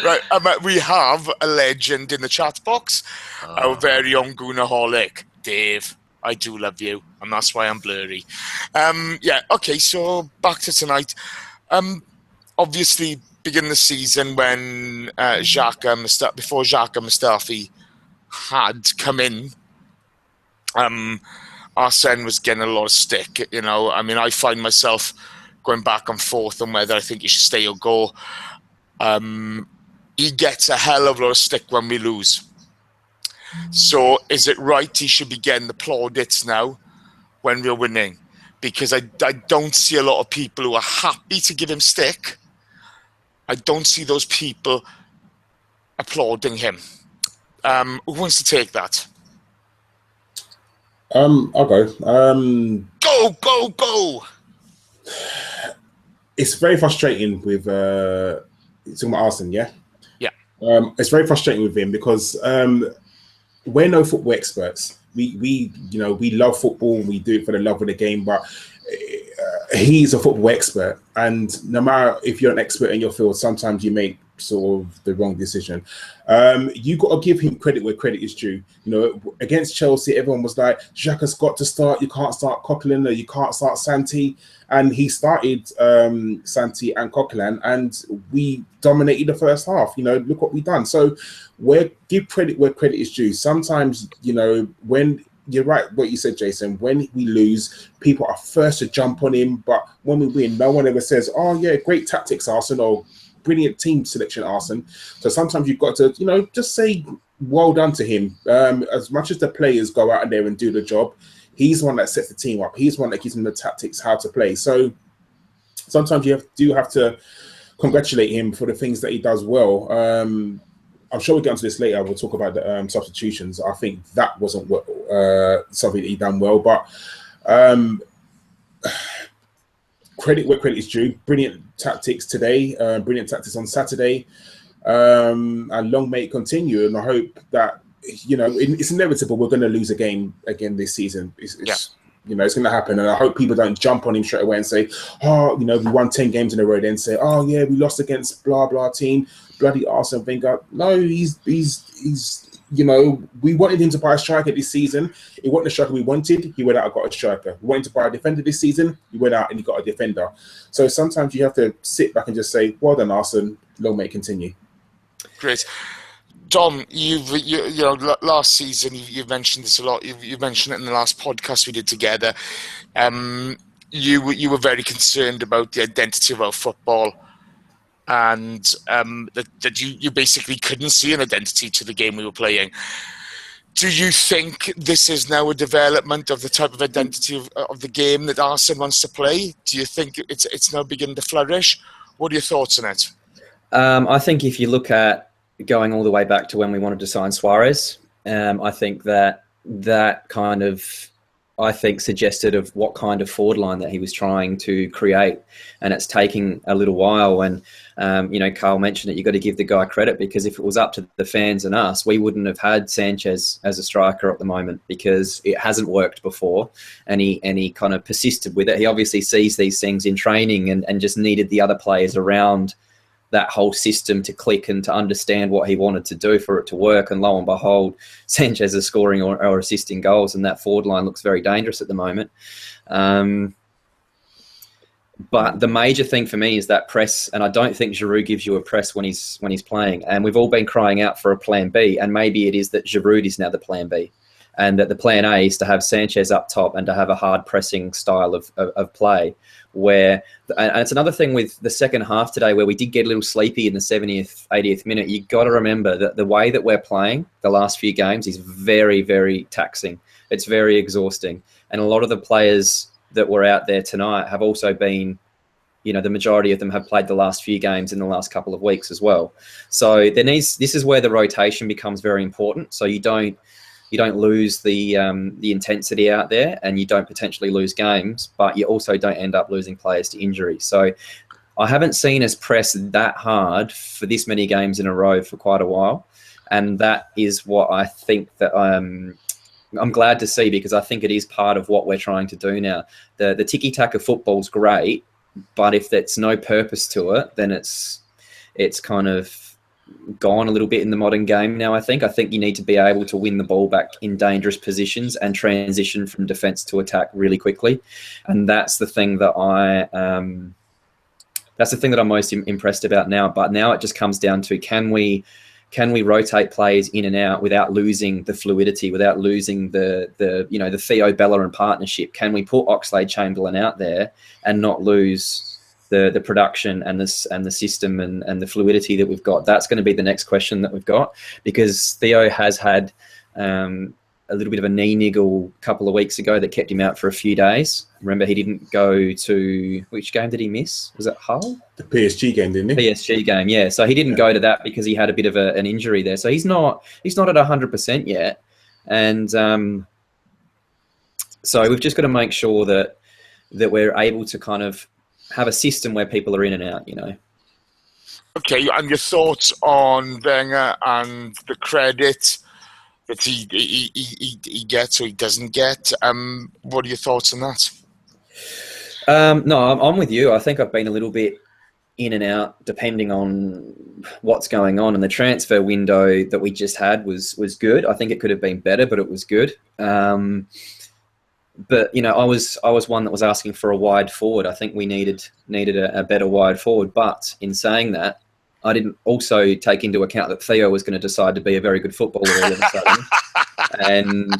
Right, we have a legend in the chat box, our very own Goonaholic, Dave. I do love you, and that's why I'm blurry. Yeah, okay, so back to tonight. Obviously, begin the season when before Xhaka Mustafi had come in, Arsene was getting a lot of stick. You know, I mean, I find myself going back and forth on whether I think he should stay or go. He gets a hell of a lot of stick when we lose. So is it right he should be getting the plaudits now when we're winning? Because I don't see a lot of people who are happy to give him stick. I don't see those people applauding him. Who wants to take that? I'll go. Go! It's very frustrating with talking about Arsene, yeah? Yeah. It's very frustrating with him because we're no football experts. We love football. We do it for the love of the game, but he's a football expert, and no matter if you're an expert in your field, sometimes you make sort of the wrong decision. You got to give him credit where credit is due. You know, against Chelsea, everyone was like, Xhaka's got to start. You can't start Coquelin, or you can't start Santi. And he started Santi and Coquelin, and we dominated the first half. You know, look what we've done. So give credit where credit is due. Sometimes, you know, when you're right, what you said, Jason, when we lose, people are first to jump on him. But when we win, no one ever says, oh, yeah, great tactics, Arsene, or brilliant team selection, Arsene. So sometimes you've got to, you know, just say well done to him. As much as the players go out there and do the job, he's the one that sets the team up. He's the one that gives them the tactics, how to play. So sometimes you do have to congratulate him for the things that he does well. I'm sure we'll get onto this later. We'll talk about the substitutions. I think that wasn't something that he done well. But credit where credit is due. Brilliant tactics today. Brilliant tactics on Saturday. And long may it continue. And I hope that it's inevitable. We're going to lose a game again this season. It's it's going to happen. And I hope people don't jump on him straight away and say, oh, we won 10 games in a row, then say, oh, yeah, we lost against blah, blah team, bloody Arsene Wenger. No, he's we wanted him to buy a striker this season. He wasn't the striker we wanted. He went out and got a striker. We wanted to buy a defender this season. He went out and he got a defender. So sometimes you have to sit back and just say, well done, Arsene. Long may it continue. Great. Dom, last season you've mentioned this a lot. You've mentioned it in the last podcast we did together. You were very concerned about the identity of our football, and that you basically couldn't see an identity to the game we were playing. Do you think this is now a development of the type of identity of the game that Arsene wants to play? Do you think it's now beginning to flourish? What are your thoughts on it? I think if you look at going all the way back to when we wanted to sign Suarez, I think that kind of, suggested of what kind of forward line that he was trying to create, and it's taking a little while. And Karl mentioned it. You got to give the guy credit, because if it was up to the fans and us, we wouldn't have had Sanchez as a striker at the moment, because it hasn't worked before, and he kind of persisted with it. He obviously sees these things in training and just needed the other players around that whole system to click and to understand what he wanted to do for it to work. And lo and behold, Sanchez is scoring or assisting goals, and that forward line looks very dangerous at the moment. But the major thing for me is that press, and I don't think Giroud gives you a press when he's playing. And we've all been crying out for a plan B, and maybe it is that Giroud is now the plan B, and that the plan A is to have Sanchez up top and to have a hard pressing style of play. And it's another thing with the second half today, where we did get a little sleepy in the 70th, 80th minute. You got to remember that the way that we're playing the last few games is very, very taxing. It's very exhausting. And a lot of the players that were out there tonight have also been, the majority of them have played the last few games in the last couple of weeks as well. So this is where the rotation becomes very important. So you don't lose the intensity out there, and you don't potentially lose games, but you also don't end up losing players to injury. So I haven't seen us press that hard for this many games in a row for quite a while. And that is what I think that I'm glad to see, because I think it is part of what we're trying to do now. The tiki-taka football's great, but if there's no purpose to it, then it's kind of gone a little bit in the modern game now. I think you need to be able to win the ball back in dangerous positions and transition from defense to attack really quickly, and that's the thing that I'm most impressed about now. But now it just comes down to, can we rotate players in and out without losing the fluidity, without losing the Theo Bellerin partnership? Can we put Oxlade-Chamberlain out there and not lose the production and the system and the fluidity that we've got? That's going to be the next question that we've got, because Theo has had a little bit of a knee niggle a couple of weeks ago that kept him out for a few days. Remember, he didn't go to, which game did he miss? Was it Hull? The PSG game, didn't he? PSG game, yeah. So he didn't go to that because he had a bit of an injury there. So he's not at 100% yet. And so we've just got to make sure that we're able to kind of have a system where people are in and out, Okay, and your thoughts on Wenger and the credit that he gets or he doesn't get? What are your thoughts on that? No, I'm with you. I think I've been a little bit in and out depending on what's going on. And the transfer window that we just had was good. I think it could have been better, but it was good. But I was one that was asking for a wide forward. I think we needed a better wide forward. But in saying that, I didn't also take into account that Theo was going to decide to be a very good footballer all of a sudden. And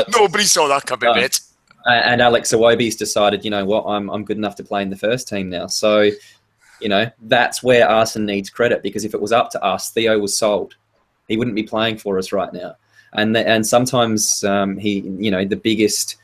nobody saw that coming, mate. And Alex Iwobi's decided, I'm good enough to play in the first team now. So, that's where Arsene needs credit, because if it was up to us, Theo was sold. He wouldn't be playing for us right now. And sometimes the biggest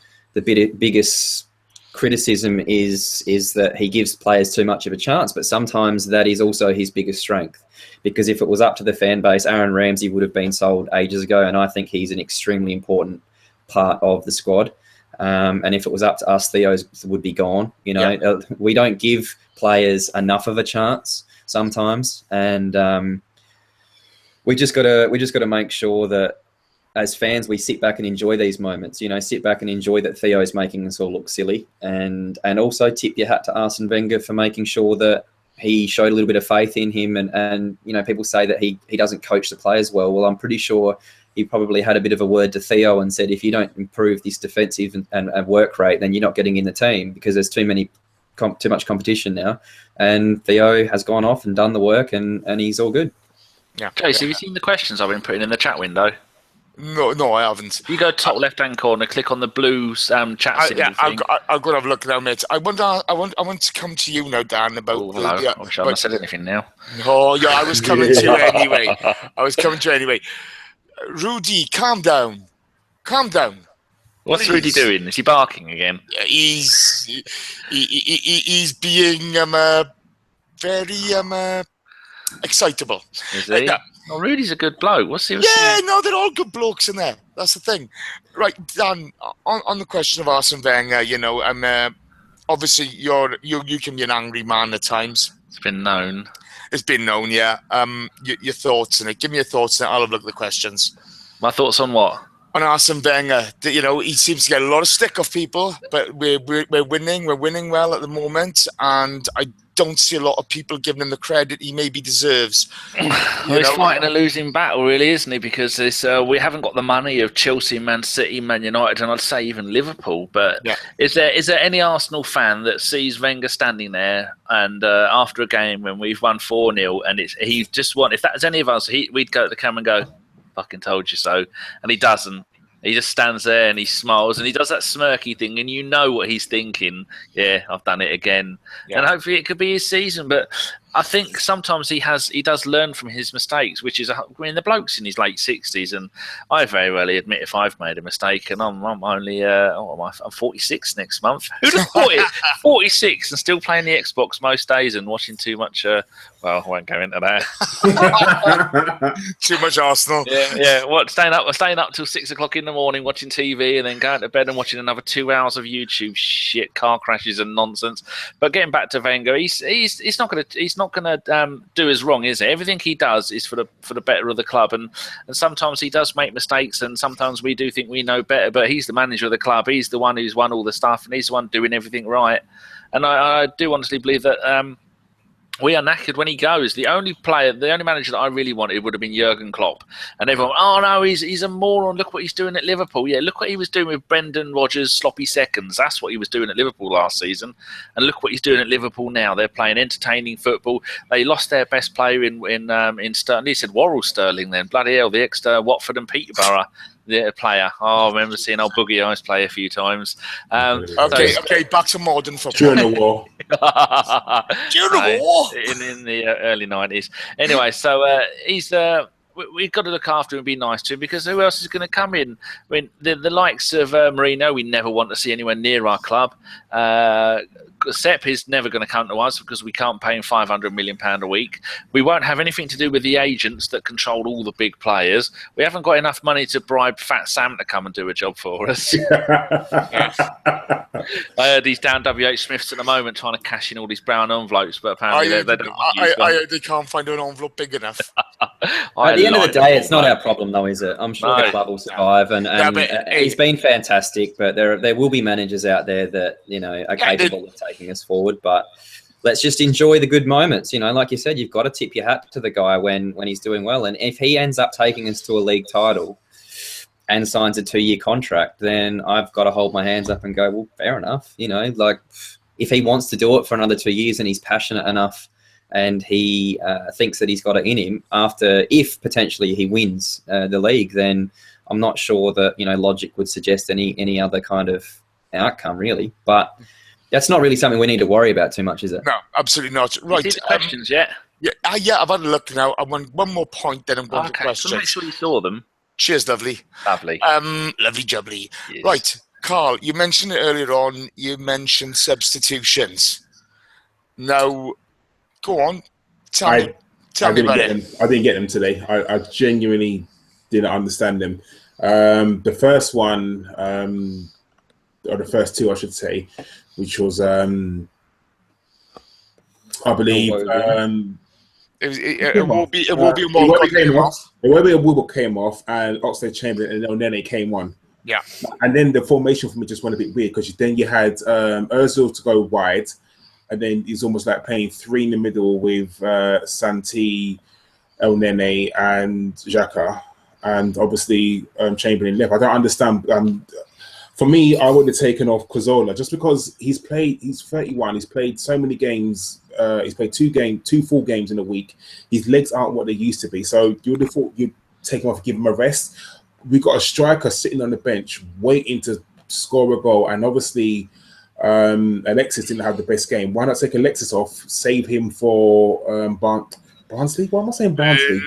criticism is that he gives players too much of a chance, but sometimes that is also his biggest strength, because if it was up to the fan base, Aaron Ramsey would have been sold ages ago, and I think he's an extremely important part of the squad. And if it was up to us, Theo would be gone. We don't give players enough of a chance sometimes, and we just got to make sure that as fans, we sit back and enjoy these moments. Sit back and enjoy that Theo's making us all look silly, and also tip your hat to Arsene Wenger for making sure that he showed a little bit of faith in him. And people say that he doesn't coach the players well. I'm pretty sure he probably had a bit of a word to Theo and said, if you don't improve this defensive and work rate, then you're not getting in the team, because there's too much competition now. And Theo has gone off and done the work, and he's all good. Yeah. Chase, have you seen the questions I've been putting in the chat window? No, I haven't. If you go top left-hand corner, click on the blue chat symbol thing. I'll go and have a look now, mate. I want to come to you now, Dan, about... Oh, hello. I wish I hadn't said anything now. Oh, yeah, I was coming to you anyway. Rudy, calm down. What's Rudy doing? Is he barking again? He's being very excitable. Is he? Oh, Rudy's a good bloke. What's he? Yeah, no, they're all good blokes in there. That's the thing. Right, Dan, on the question of Arsene Wenger, obviously you can be an angry man at times. It's been known. Yeah. Your thoughts on it. Give me your thoughts, and I'll have a look at the questions. My thoughts on what? On Arsene Wenger, he seems to get a lot of stick off people, but we're winning. We're winning well at the moment, and I don't see a lot of people giving him the credit he maybe deserves. He's fighting a losing battle, really, isn't he? Because we haven't got the money of Chelsea, Man City, Man United, and I'd say even Liverpool. But yeah. Is there any Arsenal fan that sees Wenger standing there and after a game when we've won 4-0 and he just if that was any of us, we'd go to the camera and go, "Fucking told you so," and he doesn't. He just stands there and he smiles and he does that smirky thing, and you know what he's thinking. Yeah, I've done it again. Yeah. And hopefully it could be his season. But I think sometimes he does learn from his mistakes, which is, the bloke's in his late 60s, and I very rarely admit if I've made a mistake. And I'm only I'm 46 next month. Who'd have thought it? 46 and still playing the Xbox most days and watching too much. Well, I won't go into that. Too much Arsenal. Yeah. What? Staying up till 6 o'clock in the morning watching TV, and then going to bed and watching another 2 hours of YouTube shit, car crashes and nonsense. But getting back to Wenger, he's not going to do us wrong, is it? Everything he does is for the better of the club, and sometimes he does make mistakes, and sometimes we do think we know better. But he's the manager of the club. He's the one who's won all the stuff, and he's the one doing everything right. And I do honestly believe that. We are knackered when he goes. The only manager that I really wanted would have been Jurgen Klopp. And everyone, oh no, he's a moron. Look what he's doing at Liverpool. Yeah, look what he was doing with Brendan Rodgers' sloppy seconds. That's what he was doing at Liverpool last season. And look what he's doing at Liverpool now. They're playing entertaining football. They lost their best player in Sterling. He said Worrell Sterling then. Bloody hell, the ex-Watford and Peterborough. The player. Oh, I remember seeing old Boogie Eyes play a few times. Okay, back to modern football. During the war. In the early 90s. Anyway, so he's... we've got to look after him and be nice to him, because who else is going to come in? I mean, the likes of Mourinho, we never want to see anywhere near our club. Sepp is never going to come to us because we can't pay him £500 million a week. We won't have anything to do with the agents that control all the big players. We haven't got enough money to bribe Fat Sam to come and do a job for us. I heard he's down WH Smith's at the moment trying to cash in all these brown envelopes, but apparently they don't want to use them. They can't find an envelope big enough. At the end of the day, it's not our problem, though, is it? I'm sure the club will survive, and he's been fantastic. But there will be managers out there that are capable of taking us forward. But let's just enjoy the good moments. Like you said, you've got to tip your hat to the guy when he's doing well. And if he ends up taking us to a league title and signs a 2-year contract, then I've got to hold my hands up and go, well, fair enough. Like if he wants to do it for another 2 years and he's passionate enough, and he thinks that he's got it in him if potentially he wins the league, then I'm not sure that, logic would suggest any other kind of outcome, really. But that's not really something we need to worry about too much, is it? No, absolutely not. Right. You see the questions yet? Yeah, I've had a look now. I want one more point, then I'm going to questions. So make sure you saw them. Cheers, lovely. Lovely. Lovely jubbly. Yes. Right, Carl, you mentioned it earlier on. You mentioned substitutions. Now... Go on. Tell me about it. I didn't get them today. I genuinely didn't understand them. The first one, or the first two, I should say, which was, I believe, It won't be a Iwobi Walcott came off. Iwobi came off, and Oxlade-Chamberlain and Elneny came on. Yeah. And then the formation for me just went a bit weird because then you had Ozil to go wide, and then he's almost like playing three in the middle with Santi, Elneny, and Xhaka, and obviously Chamberlain left. I don't understand. For me, I would have taken off Cazorla just because he's 31. He's played so many games. He's played two full games in a week. His legs aren't what they used to be. So you would have thought you'd take him off, give him a rest. We've got a striker sitting on the bench waiting to score a goal, and obviously Alexis didn't have the best game. Why not take Alexis off, save him for Barnsley? What am I saying? Barnsley.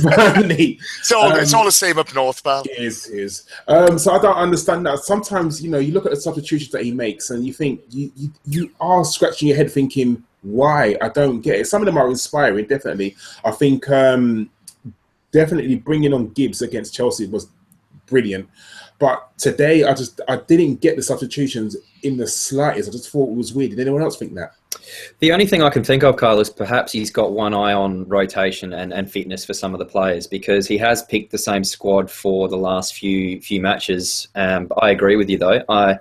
Burnley. It's all the same up north, pal. It is. So I don't understand that. Sometimes, you look at the substitutions that he makes and you think, you are scratching your head thinking, why? I don't get it. Some of them are inspiring, definitely. I think definitely bringing on Gibbs against Chelsea was brilliant. But today, I didn't get the substitutions in the slightest. I just thought it was weird. Did anyone else think that? The only thing I can think of, Carl, is perhaps he's got one eye on rotation and fitness for some of the players, because he has picked the same squad for the last few matches. I agree with you, though. I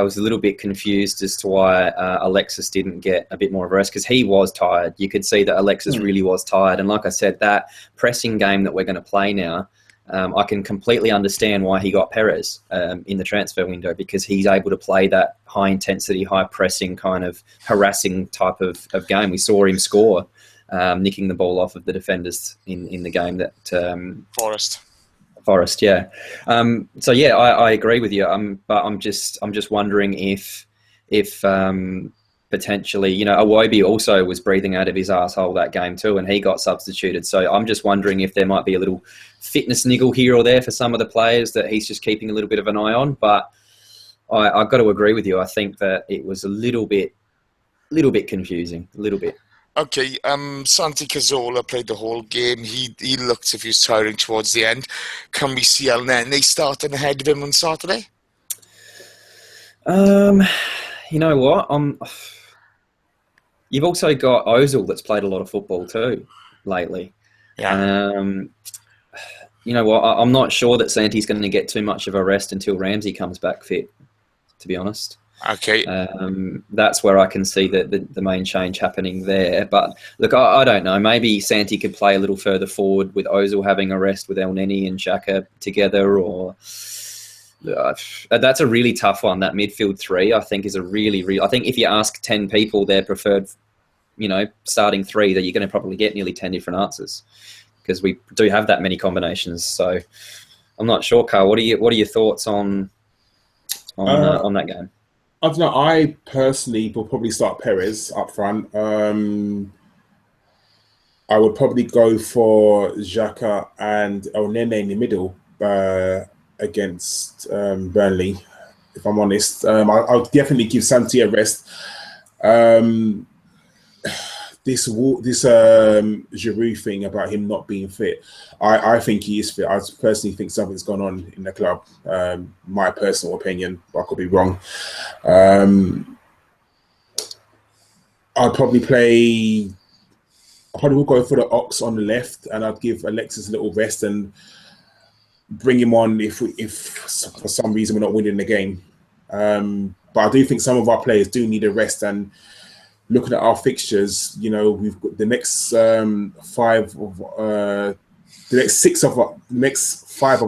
was a little bit confused as to why Alexis didn't get a bit more of a rest, because he was tired. You could see that Alexis really was tired. And like I said, that pressing game that we're going to play now, I can completely understand why he got Perez in the transfer window, because he's able to play that high-intensity, high-pressing, kind of harassing type of game. We saw him score, nicking the ball off of the defenders in the game that... Forest, yeah. So, yeah, I agree with you, but I'm just wondering if potentially, Iwobi also was breathing out of his asshole that game too, and he got substituted. So I'm just wondering if there might be a little fitness niggle here or there for some of the players that he's just keeping a little bit of an eye on. But I've got to agree with you. I think that it was a little bit confusing, a little bit. Okay, Santi Cazorla played the whole game. He looked as if he was tiring towards the end. Can we see Elneny starting ahead of him on Saturday? You know what? You've also got Ozil that's played a lot of football too lately. Yeah. You know what? I'm not sure that Santi's going to get too much of a rest until Ramsey comes back fit, to be honest. Okay. That's where I can see the main change happening there. But look, I don't know. Maybe Santi could play a little further forward with Ozil having a rest with Elneny and Xhaka together, or... that's a really tough one. That midfield three, I think, is a really. I think if you ask 10 people their preferred, starting three, that you're going to probably get nearly 10 different answers, because we do have that many combinations. So I'm not sure, Carl. What are your thoughts on that game? I don't know. I personally will probably start Perez up front. I would probably go for Xhaka and Elneny in the middle. Against Burnley, if I'm honest. I'll definitely give Santi a rest. This Giroud thing about him not being fit, I think he is fit. I personally think something's gone on in the club. My personal opinion, but I could be wrong. I'd probably will go for the Ox on the left, and I'd give Alexis a little rest and bring him on if for some reason we're not winning the game. But I do think some of our players do need a rest, and looking at our fixtures, we've got the next 5 of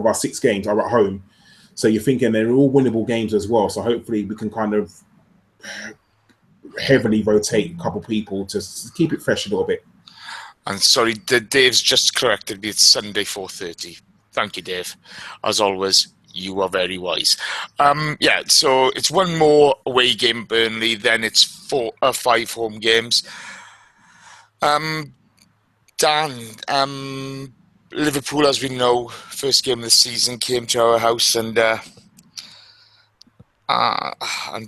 our 6 games are at home. So you're thinking they're all winnable games as well. So hopefully we can kind of heavily rotate a couple people to keep it fresh a little bit. And sorry, Dave's just corrected me. It's Sunday 4:30. Thank you, Dave. As always, you are very wise. So it's one more away game, Burnley. Then it's 5 home games. Dan, Liverpool, as we know, first game of the season, came to our house and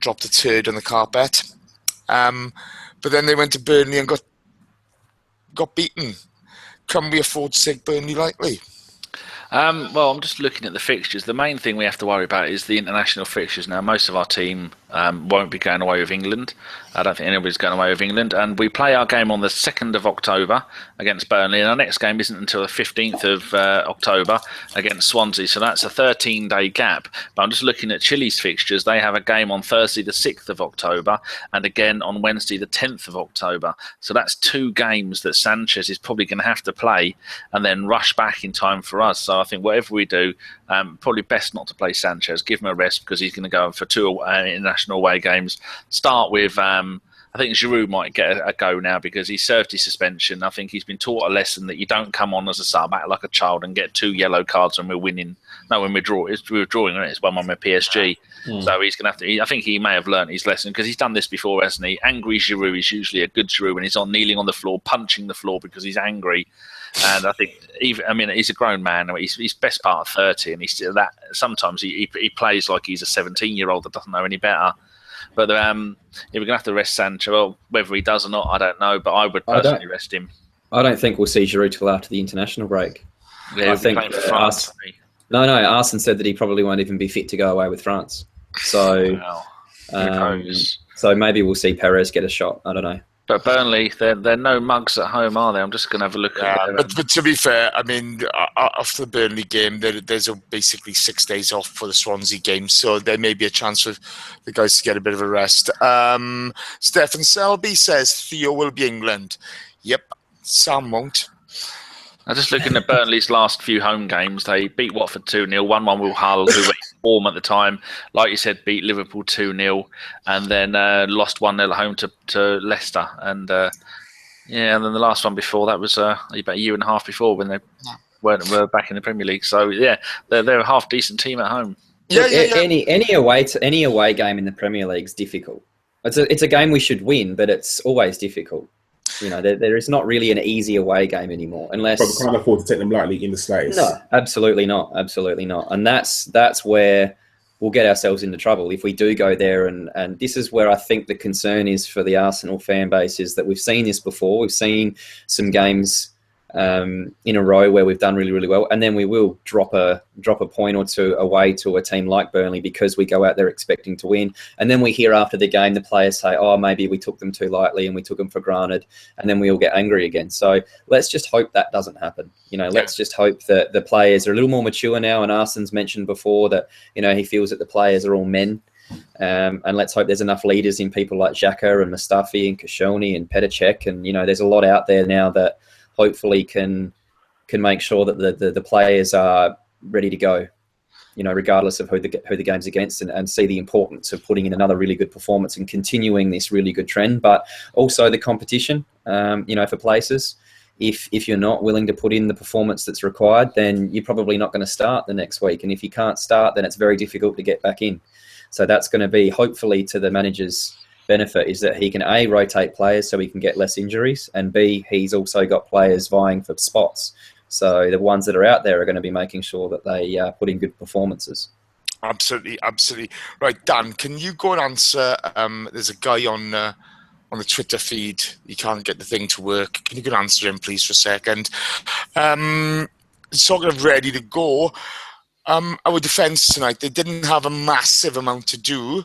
dropped a turd on the carpet. But then they went to Burnley and got beaten. Can we afford to take Burnley lightly? Well, I'm just looking at the fixtures. The main thing we have to worry about is the international fixtures. Now, most of our team won't be going away with England. I don't think anybody's going away with England. And we play our game on the 2nd of October against Burnley. And our next game isn't until the 15th of October against Swansea. So that's a 13-day gap. But I'm just looking at Chile's fixtures. They have a game on Thursday, the 6th of October, and again on Wednesday, the 10th of October. So that's 2 games that Sanchez is probably going to have to play and then rush back in time for us. So I think whatever we do, probably best not to play Sanchez. Give him a rest because he's going to go for 2 international away games. Start with, I think Giroud might get a go now because he served his suspension. I think he's been taught a lesson that you don't come on as a sub, act like a child and get 2 yellow cards when we're winning. No, when we're drawing. We're drawing, right? It's 1-1 with PSG. So he's going to have to. I think he may have learned his lesson because he's done this before, hasn't he? Angry Giroud is usually a good Giroud when he's kneeling on the floor, punching the floor because he's angry. And I think, he's a grown man. He's best part of 30, and he's still that. Sometimes he plays like he's a 17-year-old that doesn't know any better. But we're going to have to rest Sancho. Well, whether he does or not, I don't know. But I would personally rest him. I don't think we'll see Giroud till after the international break. Yeah, I think Arsene said that he probably won't even be fit to go away with France. So, so maybe we'll see Perez get a shot. I don't know. But Burnley, they're no mugs at home, are they? I'm just going to have a look at but to be fair, I mean, after the Burnley game, there's basically 6 days off for the Swansea game, so there may be a chance for the guys to get a bit of a rest. Stefan Selby says Theo will be England. Yep, Sam won't. I'm just looking at Burnley's last few home games. They beat Watford 2-0, 1-1 with Hull, who were form at the time. Like you said, beat Liverpool 2-0, and then lost 1-0 at home to Leicester. And and then the last one before that was about a year and a half before when they were back in the Premier League. So yeah, they're a half decent team at home. Any away game in the Premier League is difficult. It's a game we should win, but it's always difficult. You know, there is not really an easy away game anymore, unless. But we can't afford to take them lightly in the slightest. No, absolutely not, and that's where we'll get ourselves into trouble if we do go there. And this is where I think the concern is for the Arsenal fan base is that we've seen this before. We've seen some games in a row where we've done really, really well, and then we will drop a point or two away to a team like Burnley because we go out there expecting to win, and then we hear after the game the players say, "Oh, maybe we took them too lightly and we took them for granted," and then we all get angry again. So let's just hope that doesn't happen. You know, let's just hope that the players are a little more mature now. And Arsene's mentioned before that he feels that the players are all men. And let's hope there's enough leaders in people like Xhaka and Mustafi and Koscielny and Petr, and there's a lot out there now that hopefully can make sure that the players are ready to go, regardless of who the game's against, and see the importance of putting in another really good performance and continuing this really good trend. But also the competition, for places. If you're not willing to put in the performance that's required, then you're probably not going to start the next week. And if you can't start, then it's very difficult to get back in. So that's going to be hopefully to the manager's benefit, is that he can A, rotate players so he can get less injuries, and B, he's also got players vying for spots. So the ones that are out there are going to be making sure that they put in good performances. Absolutely. Right, Dan, can you go and answer? There's a guy on the Twitter feed. He can't get the thing to work. Can you go and answer him, please, for a second? Talking of ready to go, our defence tonight, they didn't have a massive amount to do,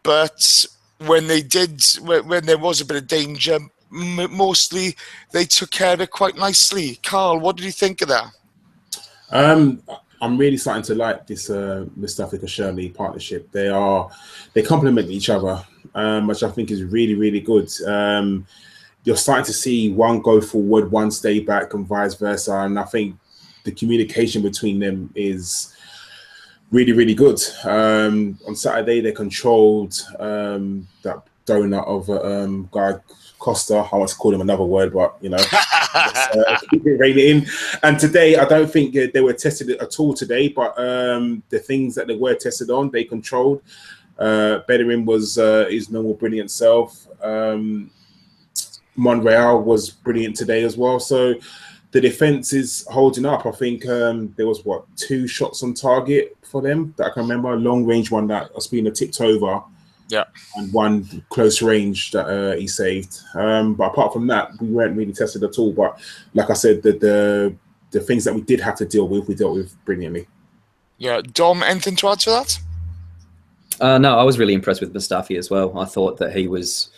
but when they did, when there was a bit of danger, mostly they took care of it quite nicely. Karl, what did you think of that? I'm really starting to like this Mustafi Koscielny partnership. They complement each other, which I think is really, really good. You're starting to see one go forward, one stay back, and vice versa. And I think the communication between them is really, really good. On Saturday, they controlled that donut of guy Costa. I want to call him another word, but keep it reining in. And today, I don't think they were tested at all today, but the things that they were tested on, they controlled. Bellerin was his normal brilliant self. Monreal was brilliant today as well. So the defense is holding up. I think there was 2 shots on target for them that I can remember. A long range one that Ospina tipped over, and one close range that he saved. But apart from that, we weren't really tested at all. But like I said, the the things that we did have to deal with, we dealt with brilliantly. Yeah, Dom, anything to add to that? No, I was really impressed with Mustafi as well. I thought that he was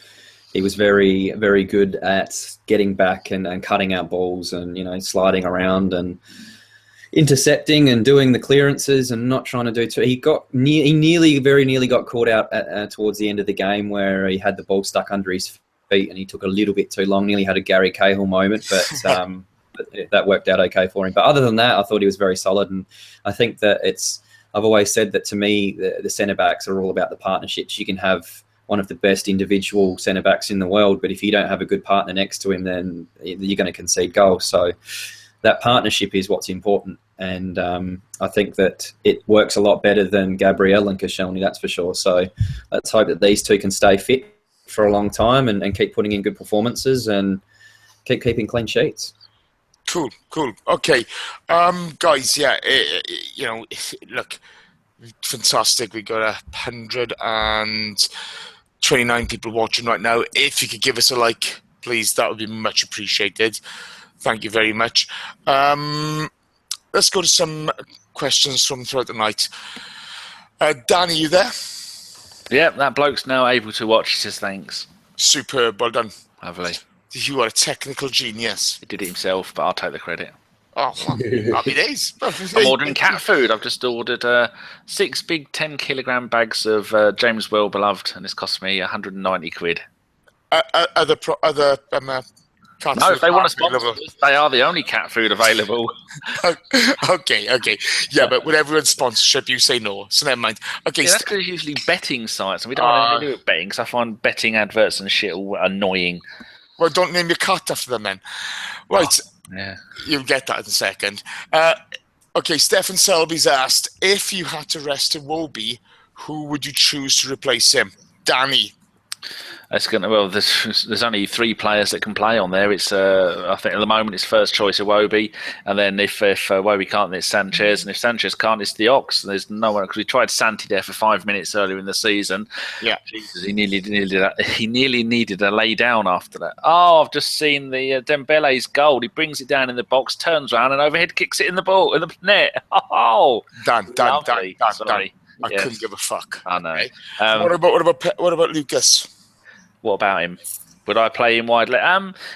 very, very good at getting back and cutting out balls and, you know, sliding around and intercepting and doing the clearances and not trying to do too. He very nearly got caught out towards the end of the game where he had the ball stuck under his feet and he took a little bit too long. Nearly had a Gary Cahill moment, but that worked out okay for him. But other than that, I thought he was very solid, and I think that I've always said that to me, the centre backs are all about the partnerships. You can have one of the best individual centre backs in the world, but if you don't have a good partner next to him, then you're going to concede goals. So that partnership is what's important, and I think that it works a lot better than Gabriel and Koscielny, that's for sure. So let's hope that these two can stay fit for a long time and keep putting in good performances and keep keeping clean sheets. Cool. Okay, guys, look, fantastic. We got 129 people watching right now. If you could give us a like, please, that would be much appreciated. Thank you very much. Let's go to some questions from throughout the night. Danny, you there? Yeah, that bloke's now able to watch. He says thanks. Superb, well done. Lovely. You are a technical genius. He did it himself, but I'll take the credit. Oh, happy days. I'm ordering cat food. I've just ordered 6 big 10-kilogram bags of James Well Beloved, and it's cost me 190 quid. Other cat no, if they want to sponsor us, they are the only cat food available. Okay. Yeah, but with everyone's sponsorship, you say no, so never mind. Okay, yeah, that's because it's usually betting sites, and we don't want anything to do with betting, because I find betting adverts and shit all annoying. Well, don't name your cat after them then. Right. Oh, yeah. You'll get that in a second. Okay, Stefan Selby's asked, if you had to rest Iwobi, who would you choose to replace him? Danny. There's only 3 players that can play on there. It's I think at the moment it's first choice Iwobi, and then if Iwobi can't, then it's Sanchez, and if Sanchez can't, it's the Ox. There's no one, because we tried Santi there for 5 minutes earlier in the season. Yeah, Jesus, he nearly needed a lay down after that. Oh, I've just seen the Dembele's goal. He brings it down in the box, turns around, and overhead kicks it in the net. Oh, Dan. Sorry. I couldn't give a fuck. I know. Okay. What about Lucas? What about him? Would I play him widely?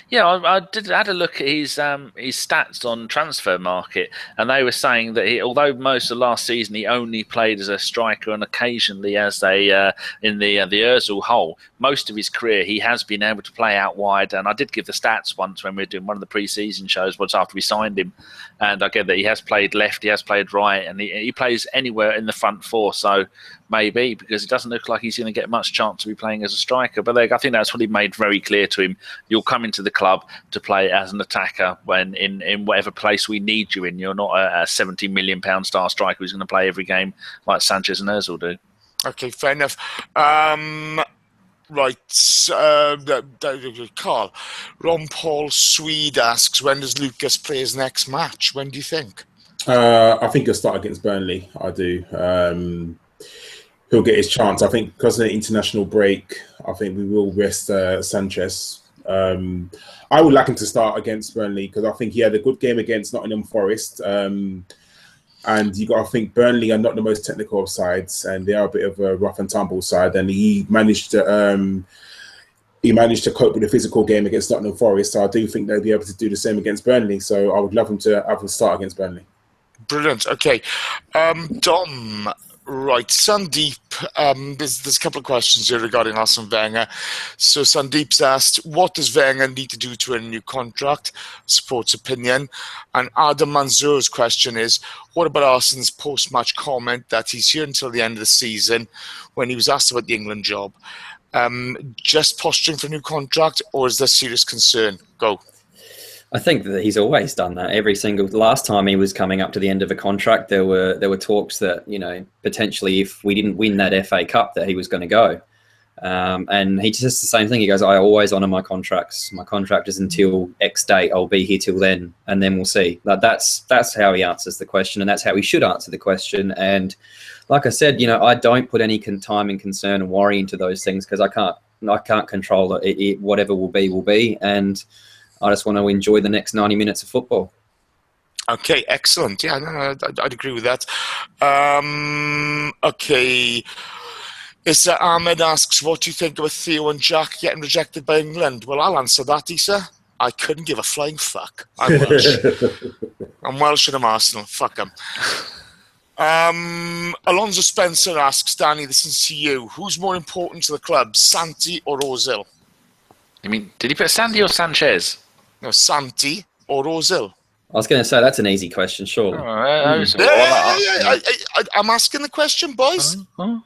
Yeah, I had a look at his stats on Transfer Market, and they were saying that although most of last season he only played as a striker and occasionally as in the Ozil hole, most of his career he has been able to play out wide. And I did give the stats once when we were doing one of the pre-season shows once after we signed him, and I get that he has played left, he has played right, and he plays anywhere in the front four. So maybe, because it doesn't look like he's going to get much chance to be playing as a striker. But I think that's what he made very clear to him. You'll come into the club to play as an attacker when in whatever place we need you in. You're not a £70 million star striker who's going to play every game like Sanchez and Ozil do. Okay, fair enough. Right, Carl. Ron Paul Swede asks, when does Lucas play his next match? When do you think? I think he'll start against Burnley. I do. He'll get his chance. I think because of the international break, I think we will rest Sanchez. I would like him to start against Burnley because I think he had a good game against Nottingham Forest. And you got to think Burnley are not the most technical of sides, and they are a bit of a rough and tumble side. And he managed to cope with the physical game against Nottingham Forest. So I do think they'll be able to do the same against Burnley. So I would love him to have a start against Burnley. Brilliant. Okay, Dom. Right, Sandeep, there's a couple of questions here regarding Arsene Wenger. So Sandeep's asked, what does Wenger need to do to earn a new contract? Supports opinion. And Adam Manzour's question is, what about Arsene's post-match comment that he's here until the end of the season when he was asked about the England job? Just posturing for a new contract, or is there serious concern? Go. I think that he's always done that. Last time he was coming up to the end of a contract, there were talks that, potentially if we didn't win that FA Cup, that he was going to go. And he just the same thing. He goes, I always honour my contracts. My contract is until X date. I'll be here till then, and then we'll see. That's how he answers the question, and that's how he should answer the question. And like I said, I don't put any time and concern and worry into those things because I can't control it. Whatever will be, and I just want to enjoy the next 90 minutes of football. Okay, excellent. Yeah, no, I'd agree with that. Okay. Issa Ahmed asks, what do you think about Theo and Jack getting rejected by England? Well, I'll answer that, Issa. I couldn't give a flying fuck. I'm Welsh. I'm Welsh and I'm Arsenal. Fuck them. Alonso Spencer asks, Danny, this is to you. Who's more important to the club, Santi or Ozil? You mean, did he put Sandy or Sanchez? No, Santi or Ozil. I was going to say that's an easy question, surely. I'm asking the question, boys. Make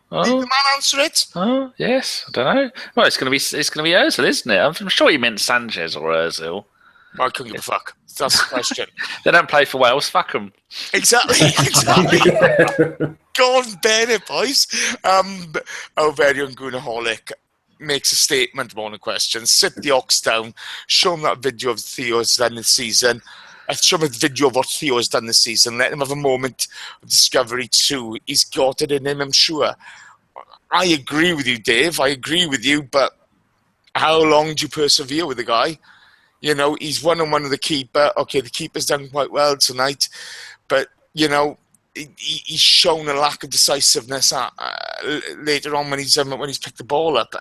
the man answer it. Oh, yes. I don't know. Well, it's going to be Ozil, isn't it? I'm sure you meant Sanchez or Ozil. I couldn't give a fuck. That's the question. They don't play for Wales. Fuck them. Exactly. Go on, bear it, boys. Overian Gunaholic makes a statement on the question. Sit the ox down. Show him that video of Theo's done this season. Show him a video of what Theo has done this season. Let him have a moment of discovery too. He's got it in him, I'm sure. I agree with you, Dave. I agree with you, but how long do you persevere with the guy? You know, he's one-on-one with the keeper. Okay, the keeper's done quite well tonight, but, you know, he's shown a lack of decisiveness later on when he's picked the ball up.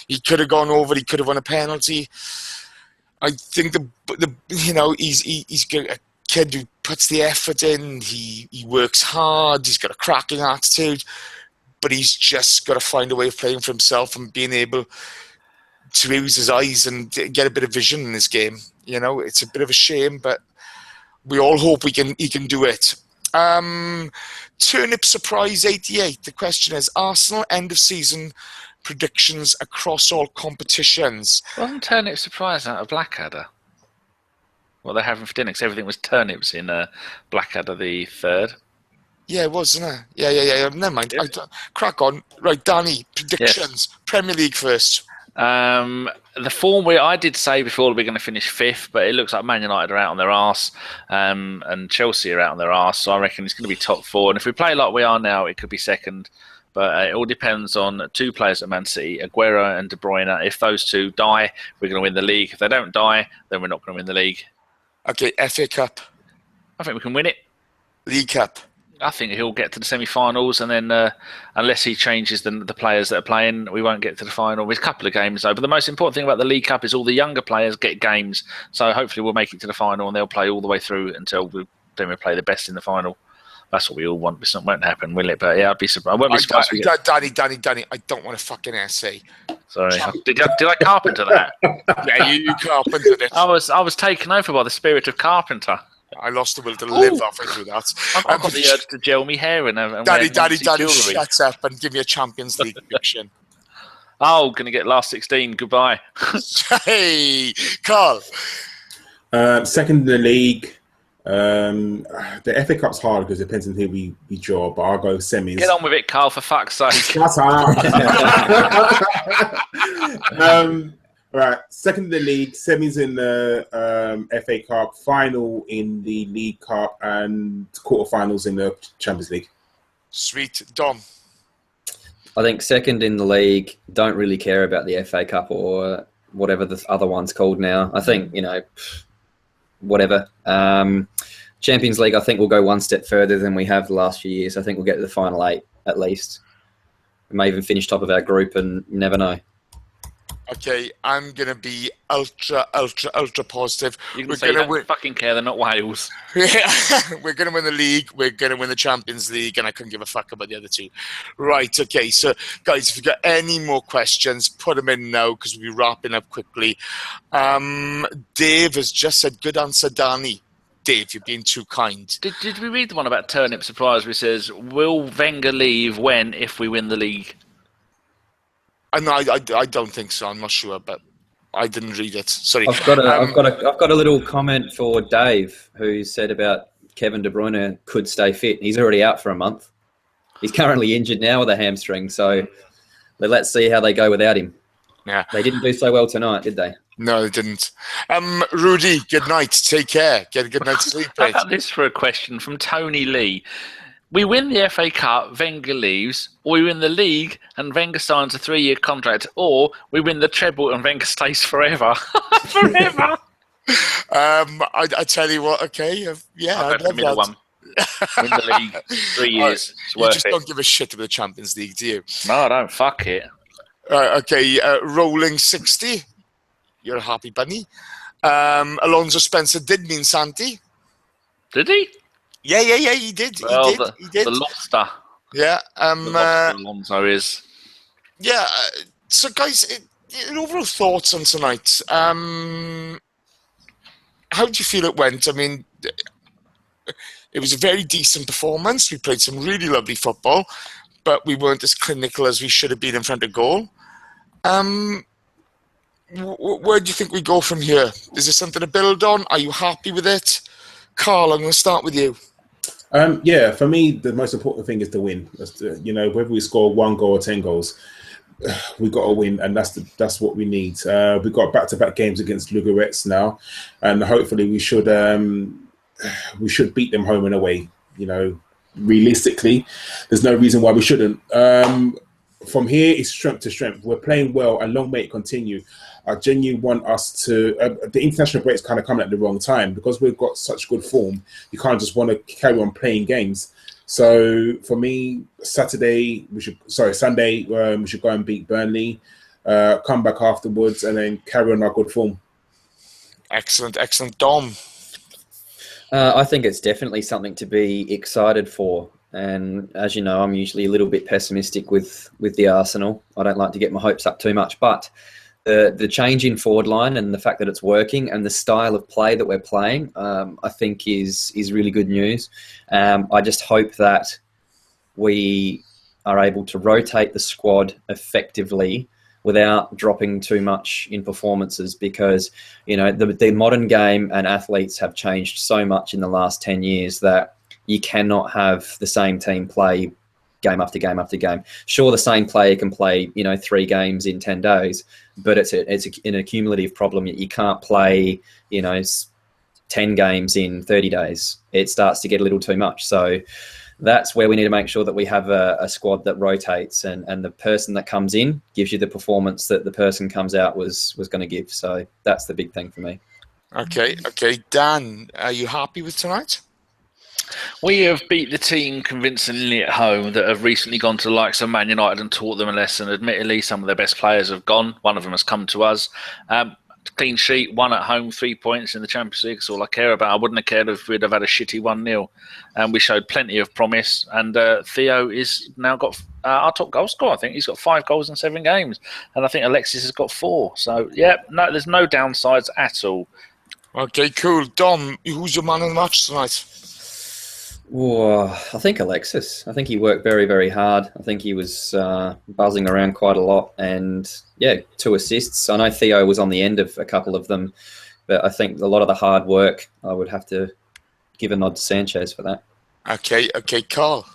He could have gone over. He could have won a penalty. I think he's a kid who puts the effort in. He works hard. He's got a cracking attitude, but he's just got to find a way of playing for himself and being able to use his eyes and get a bit of vision in his game. You know, it's a bit of a shame, but we all hope he can do it. Turnip Surprise 88. The question is, Arsenal end of season predictions across all competitions. Wasn't turnip surprise out of Blackadder? What they're having for dinner, because everything was turnips in Blackadder the 3rd. Yeah, it was, wasn't it? Yeah. Never mind. Crack on. Right, Danny, predictions. Yes. Premier League first. The form I did say before we're going to finish 5th, but it looks like Man United are out on their arse, and Chelsea are out on their arse, so I reckon it's going to be top 4. And if we play like we are now, it could be 2nd. But it all depends on 2 players at Man City, Aguero and De Bruyne. If those 2 die, we're going to win the league. If they don't die, then we're not going to win the league. Okay, FA Cup. I think we can win it. League Cup. I think he'll get to the semi-finals, and then unless he changes the players that are playing, we won't get to the final. There's a couple of games, though. But the most important thing about the League Cup is all the younger players get games. So hopefully we'll make it to the final, and they'll play all the way through until we play the best in the final. That's what we all want. It won't happen, will it? But yeah, I'd be surprised. I won't be surprised. Danny, I don't want a fucking essay. Sorry, did I carpenter that? Yeah, you carpentered it. I was taken over by the spirit of Carpenter. I lost the will to live halfway through that. I've got the urge to gel me hair and Danny, shut up and give me a Champions League prediction. Oh, going to get last 16. Goodbye. Hey, Carl. 2nd in the league. The FA Cup's hard because it depends on who we draw, but I'll go semis. Get on with it, Carl, for fuck's sake. Shut up. Right, 2nd in the league, semis in the FA Cup, final in the League Cup, and quarterfinals in the Champions League. Sweet. Dom. I think 2nd in the league, don't really care about the FA Cup or whatever the other one's called now. I think, whatever. Champions League, I think we'll go one step further than we have the last few years. I think we'll get to the final 8 at least. We may even finish top of our group, and you never know. Okay, I'm going to be ultra positive. You can say you don't fucking care, they're not Wales. Yeah, we're going to win the league, we're going to win the Champions League, and I couldn't give a fuck about the other 2. Right, okay, so guys, if you've got any more questions, put them in now, because we'll be wrapping up quickly. Dave has just said, good answer, Danny. Dave, you're being too kind. Did we read the one about Turnip Surprise, which says, will Wenger leave if we win the league? No, I don't think so. I'm not sure, but I didn't read it. Sorry. I've got a little comment for Dave, who said about Kevin De Bruyne could stay fit. He's already out for a month. He's currently injured now with a hamstring, so let's see how they go without him. Yeah, they didn't do so well tonight, did they? No, they didn't. Rudy, good night. Take care. Get a good night's sleep. This for a question from Tony Lee. We win the FA Cup, Wenger leaves, or we win the league and Wenger signs a 3-year contract, or we win the treble and Wenger stays forever. Forever! I tell you what, okay, yeah, I'll I'd go for the love middle that. one. Win the league, 3 years. It's You worth just it. don't give a shit about the Champions League, do you? No, I don't. Fuck it. Okay, rolling 60. You're a happy bunny. Alonso Spencer did mean Santi. Did he? Yeah, he did. Well, He did. the lobster. Yeah. The lobster Alonso is. Yeah. So, guys, overall thoughts on tonight. How do you feel it went? I mean, it was a very decent performance. We played some really lovely football, but we weren't as clinical as we should have been in front of goal. Where do you think we go from here? Is there something to build on? Are you happy with it? Karl, I'm going to start with you. Yeah, for me, the most important thing is to win. Whether we score 1 goal or 10 goals, we got to win, and that's what we need. We've got back-to-back games against Lugaretz now, and hopefully we should beat them home and away. Realistically, there's no reason why we shouldn't. From here, it's strength to strength. We're playing well, and long may it continue. I genuinely want us to. The international break's kind of coming at the wrong time because we've got such good form. You can't just want to carry on playing games. So for me, Sunday, we should go and beat Burnley, come back afterwards, and then carry on our good form. Excellent. Dom? I think it's definitely something to be excited for. And as you know, I'm usually a little bit pessimistic with the Arsenal. I don't like to get my hopes up too much, but the change in forward line and the fact that it's working and the style of play that we're playing, I think is really good news. I just hope that we are able to rotate the squad effectively without dropping too much in performances, because the modern game and athletes have changed so much in the last 10 years that you cannot have the same team play game after game after game. Sure, the same player can play 3 games in 10 days, but it's an accumulative problem. You can't play 10 games in 30 days. It starts to get a little too much. So that's where we need to make sure that we have a squad that rotates, and the person that comes in gives you the performance that the person comes out was going to give. So that's the big thing for me. Okay. Dan, are you happy with tonight? We have beat the team convincingly at home that have recently gone to the likes of Man United and taught them a lesson. Admittedly, some of their best players have gone. One of them has come to us. Clean sheet, 1 at home, 3 points in the Champions League. That's all I care about. I wouldn't have cared if we'd have had a shitty 1-0. And we showed plenty of promise. And Theo is now got our top goal scorer. I think he's got 5 goals in 7 games. And I think Alexis has got 4. So, there's no downsides at all. Okay, cool. Dom, who's your man in the match tonight? Oh, I think Alexis. I think he worked very, very hard. I think he was buzzing around quite a lot, and 2 assists. I know Theo was on the end of a couple of them, but I think a lot of the hard work, I would have to give a nod to Sanchez for that. Okay, Karl.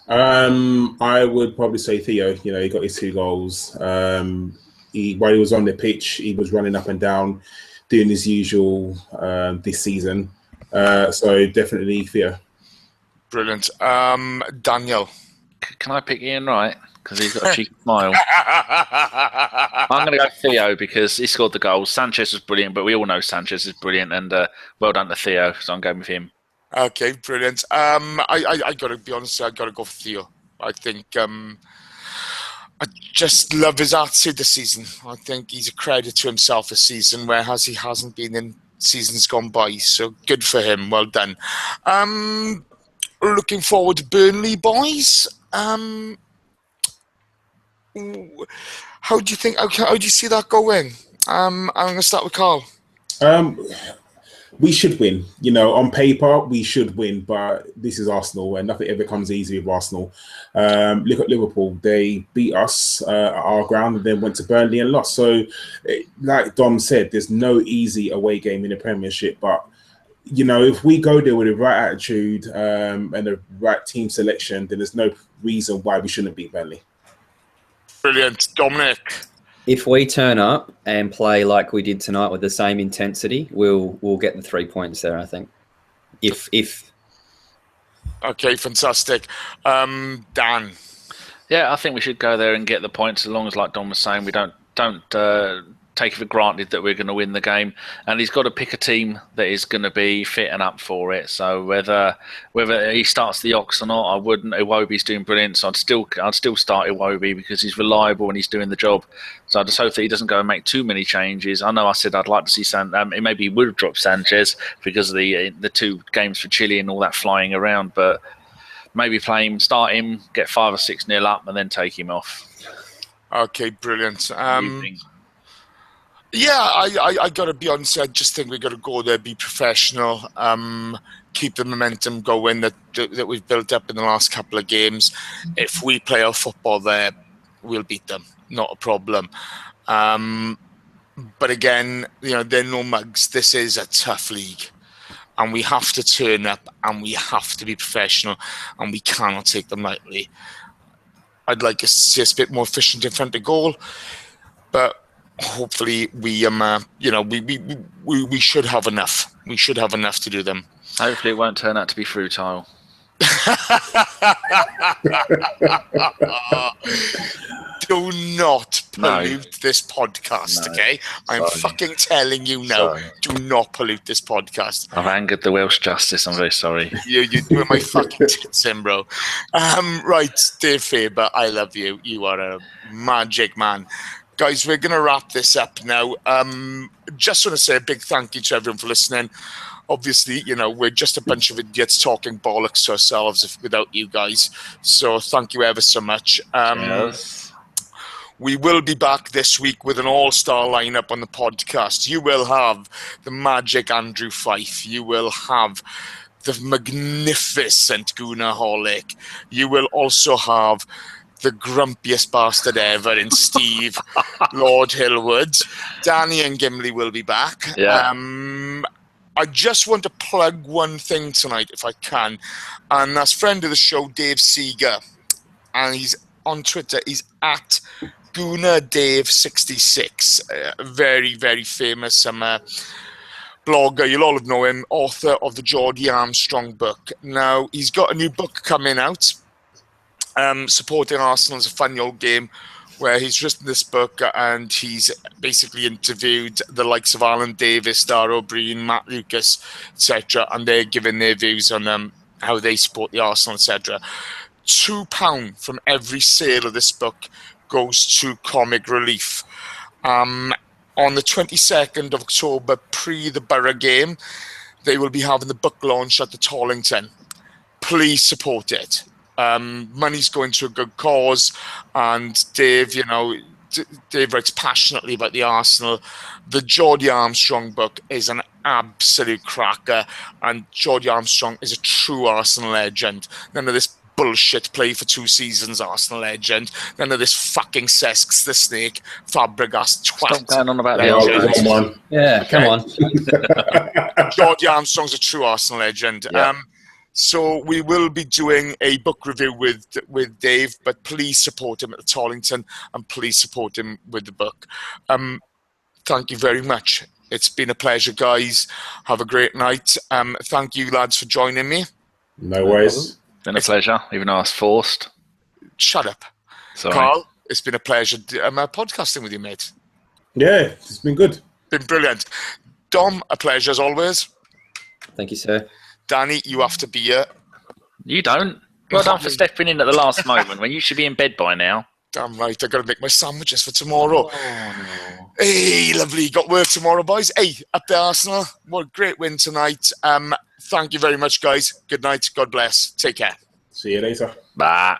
I would probably say Theo. He got his 2 goals. While he was on the pitch, he was running up and down, doing his usual this season. So definitely Theo. Brilliant. Daniel. Can I pick Ian Wright? Because he's got a cheeky smile. I'm going to go Theo because he scored the goals. Sanchez was brilliant, but we all know Sanchez is brilliant, and well done to Theo, so I'm going with him. Okay, brilliant. I got to be honest, I got to go for Theo. I think I just love his attitude this season. I think he's a credit to himself this season, whereas he hasn't been in seasons gone by. So good for him. Well done. Looking forward to Burnley, boys. How do you think? How do you see that going? I'm going to start with Karl. We should win. On paper, we should win, but this is Arsenal, and nothing ever comes easy with Arsenal. Look at Liverpool. They beat us at our ground and then went to Burnley and lost. So, like Dom said, there's no easy away game in the Premiership, but if we go there with the right attitude and the right team selection, then there's no reason why we shouldn't beat Burnley. Brilliant. Dominic? If we turn up and play like we did tonight with the same intensity, we'll get the 3 points there, I think. If Okay, fantastic. Dan? Yeah, I think we should go there and get the points as long as, like Dom was saying, we don't take it for granted that we're going to win the game, and he's got to pick a team that is going to be fit and up for it. So whether he starts the Ox or not, I wouldn't. Iwobi's doing brilliant, so I'd still start Iwobi because he's reliable and he's doing the job. So I just hope that he doesn't go and make too many changes. I know I said I'd like to see maybe he would have dropped Sanchez because of the 2 games for Chile and all that flying around, but maybe play him, start him, get 5 or 6-0 up, and then take him off. Okay, brilliant. Yeah, I got to be honest. I just think we got to go there, be professional, keep the momentum going that we've built up in the last couple of games. If we play our football there, we'll beat them. Not a problem. But again, they're no mugs. This is a tough league, and we have to turn up, and we have to be professional, and we cannot take them lightly. I'd like to see us a bit more efficient in front of goal, but hopefully we should have enough. We should have enough to do them. Hopefully it won't turn out to be futile. Do not pollute this podcast, okay? I'm fucking telling you now. Sorry. Do not pollute this podcast. I've angered the Welsh Justice. I'm very sorry. You're doing my fucking tits in, bro. Right, Dave Faber, I love you. You are a magic man. Guys, we're going to wrap this up now. Just want to say a big thank you to everyone for listening. Obviously, we're just a bunch of idiots talking bollocks to ourselves without you guys. So thank you ever so much. Yes. We will be back this week with an all-star lineup on the podcast. You will have the magic Andrew Fife. You will have the magnificent Goonaholic. You will also have the grumpiest bastard ever in Steve Lord Hillwood. Danny and Gimli will be back. Yeah. I just want to plug one thing tonight, if I can, and that's friend of the show, Dave Seeger, and he's on Twitter. He's at GoonerDave66, a very, very famous blogger. You'll all know him, author of the Geordie Armstrong book. Now, he's got a new book coming out, supporting Arsenal as a funny old game, where he's written this book and he's basically interviewed the likes of Alan Davis, Dar O'Brien, Matt Lucas, etc., and they're giving their views on how they support the Arsenal, etc. £2 from every sale of this book goes to Comic Relief. On the 22nd of October, pre the Borough game, they will be having the book launch at the Tollington. Please support it. Money's going to a good cause, and Dave, Dave writes passionately about the Arsenal. The Geordie Armstrong book is an absolute cracker, and Geordie Armstrong is a true Arsenal legend. None of this bullshit play for 2 seasons Arsenal legend. None of this fucking Cesks the Snake Fabregas twat. Stop going on about that. Come on. Yeah, come on. Geordie Armstrong's a true Arsenal legend. Yeah. So we will be doing a book review with Dave, but please support him at the Tollington, and please support him with the book. Thank you very much. It's been a pleasure, guys. Have a great night. Thank you, lads, for joining me. No worries. Been a pleasure, even though I was forced. Shut up. Sorry. Carl, it's been a pleasure podcasting with you, mate. Yeah, it's been good. Been brilliant. Dom, a pleasure as always. Thank you, sir. Danny, you have to be here. You don't. Well done for stepping in at the last moment when you should be in bed by now. Damn right, I've got to make my sandwiches for tomorrow. Oh, no. Hey, lovely. Got work tomorrow, boys. Hey, up the Arsenal. What a great win tonight. Thank you very much, guys. Good night. God bless. Take care. See you later. Bye.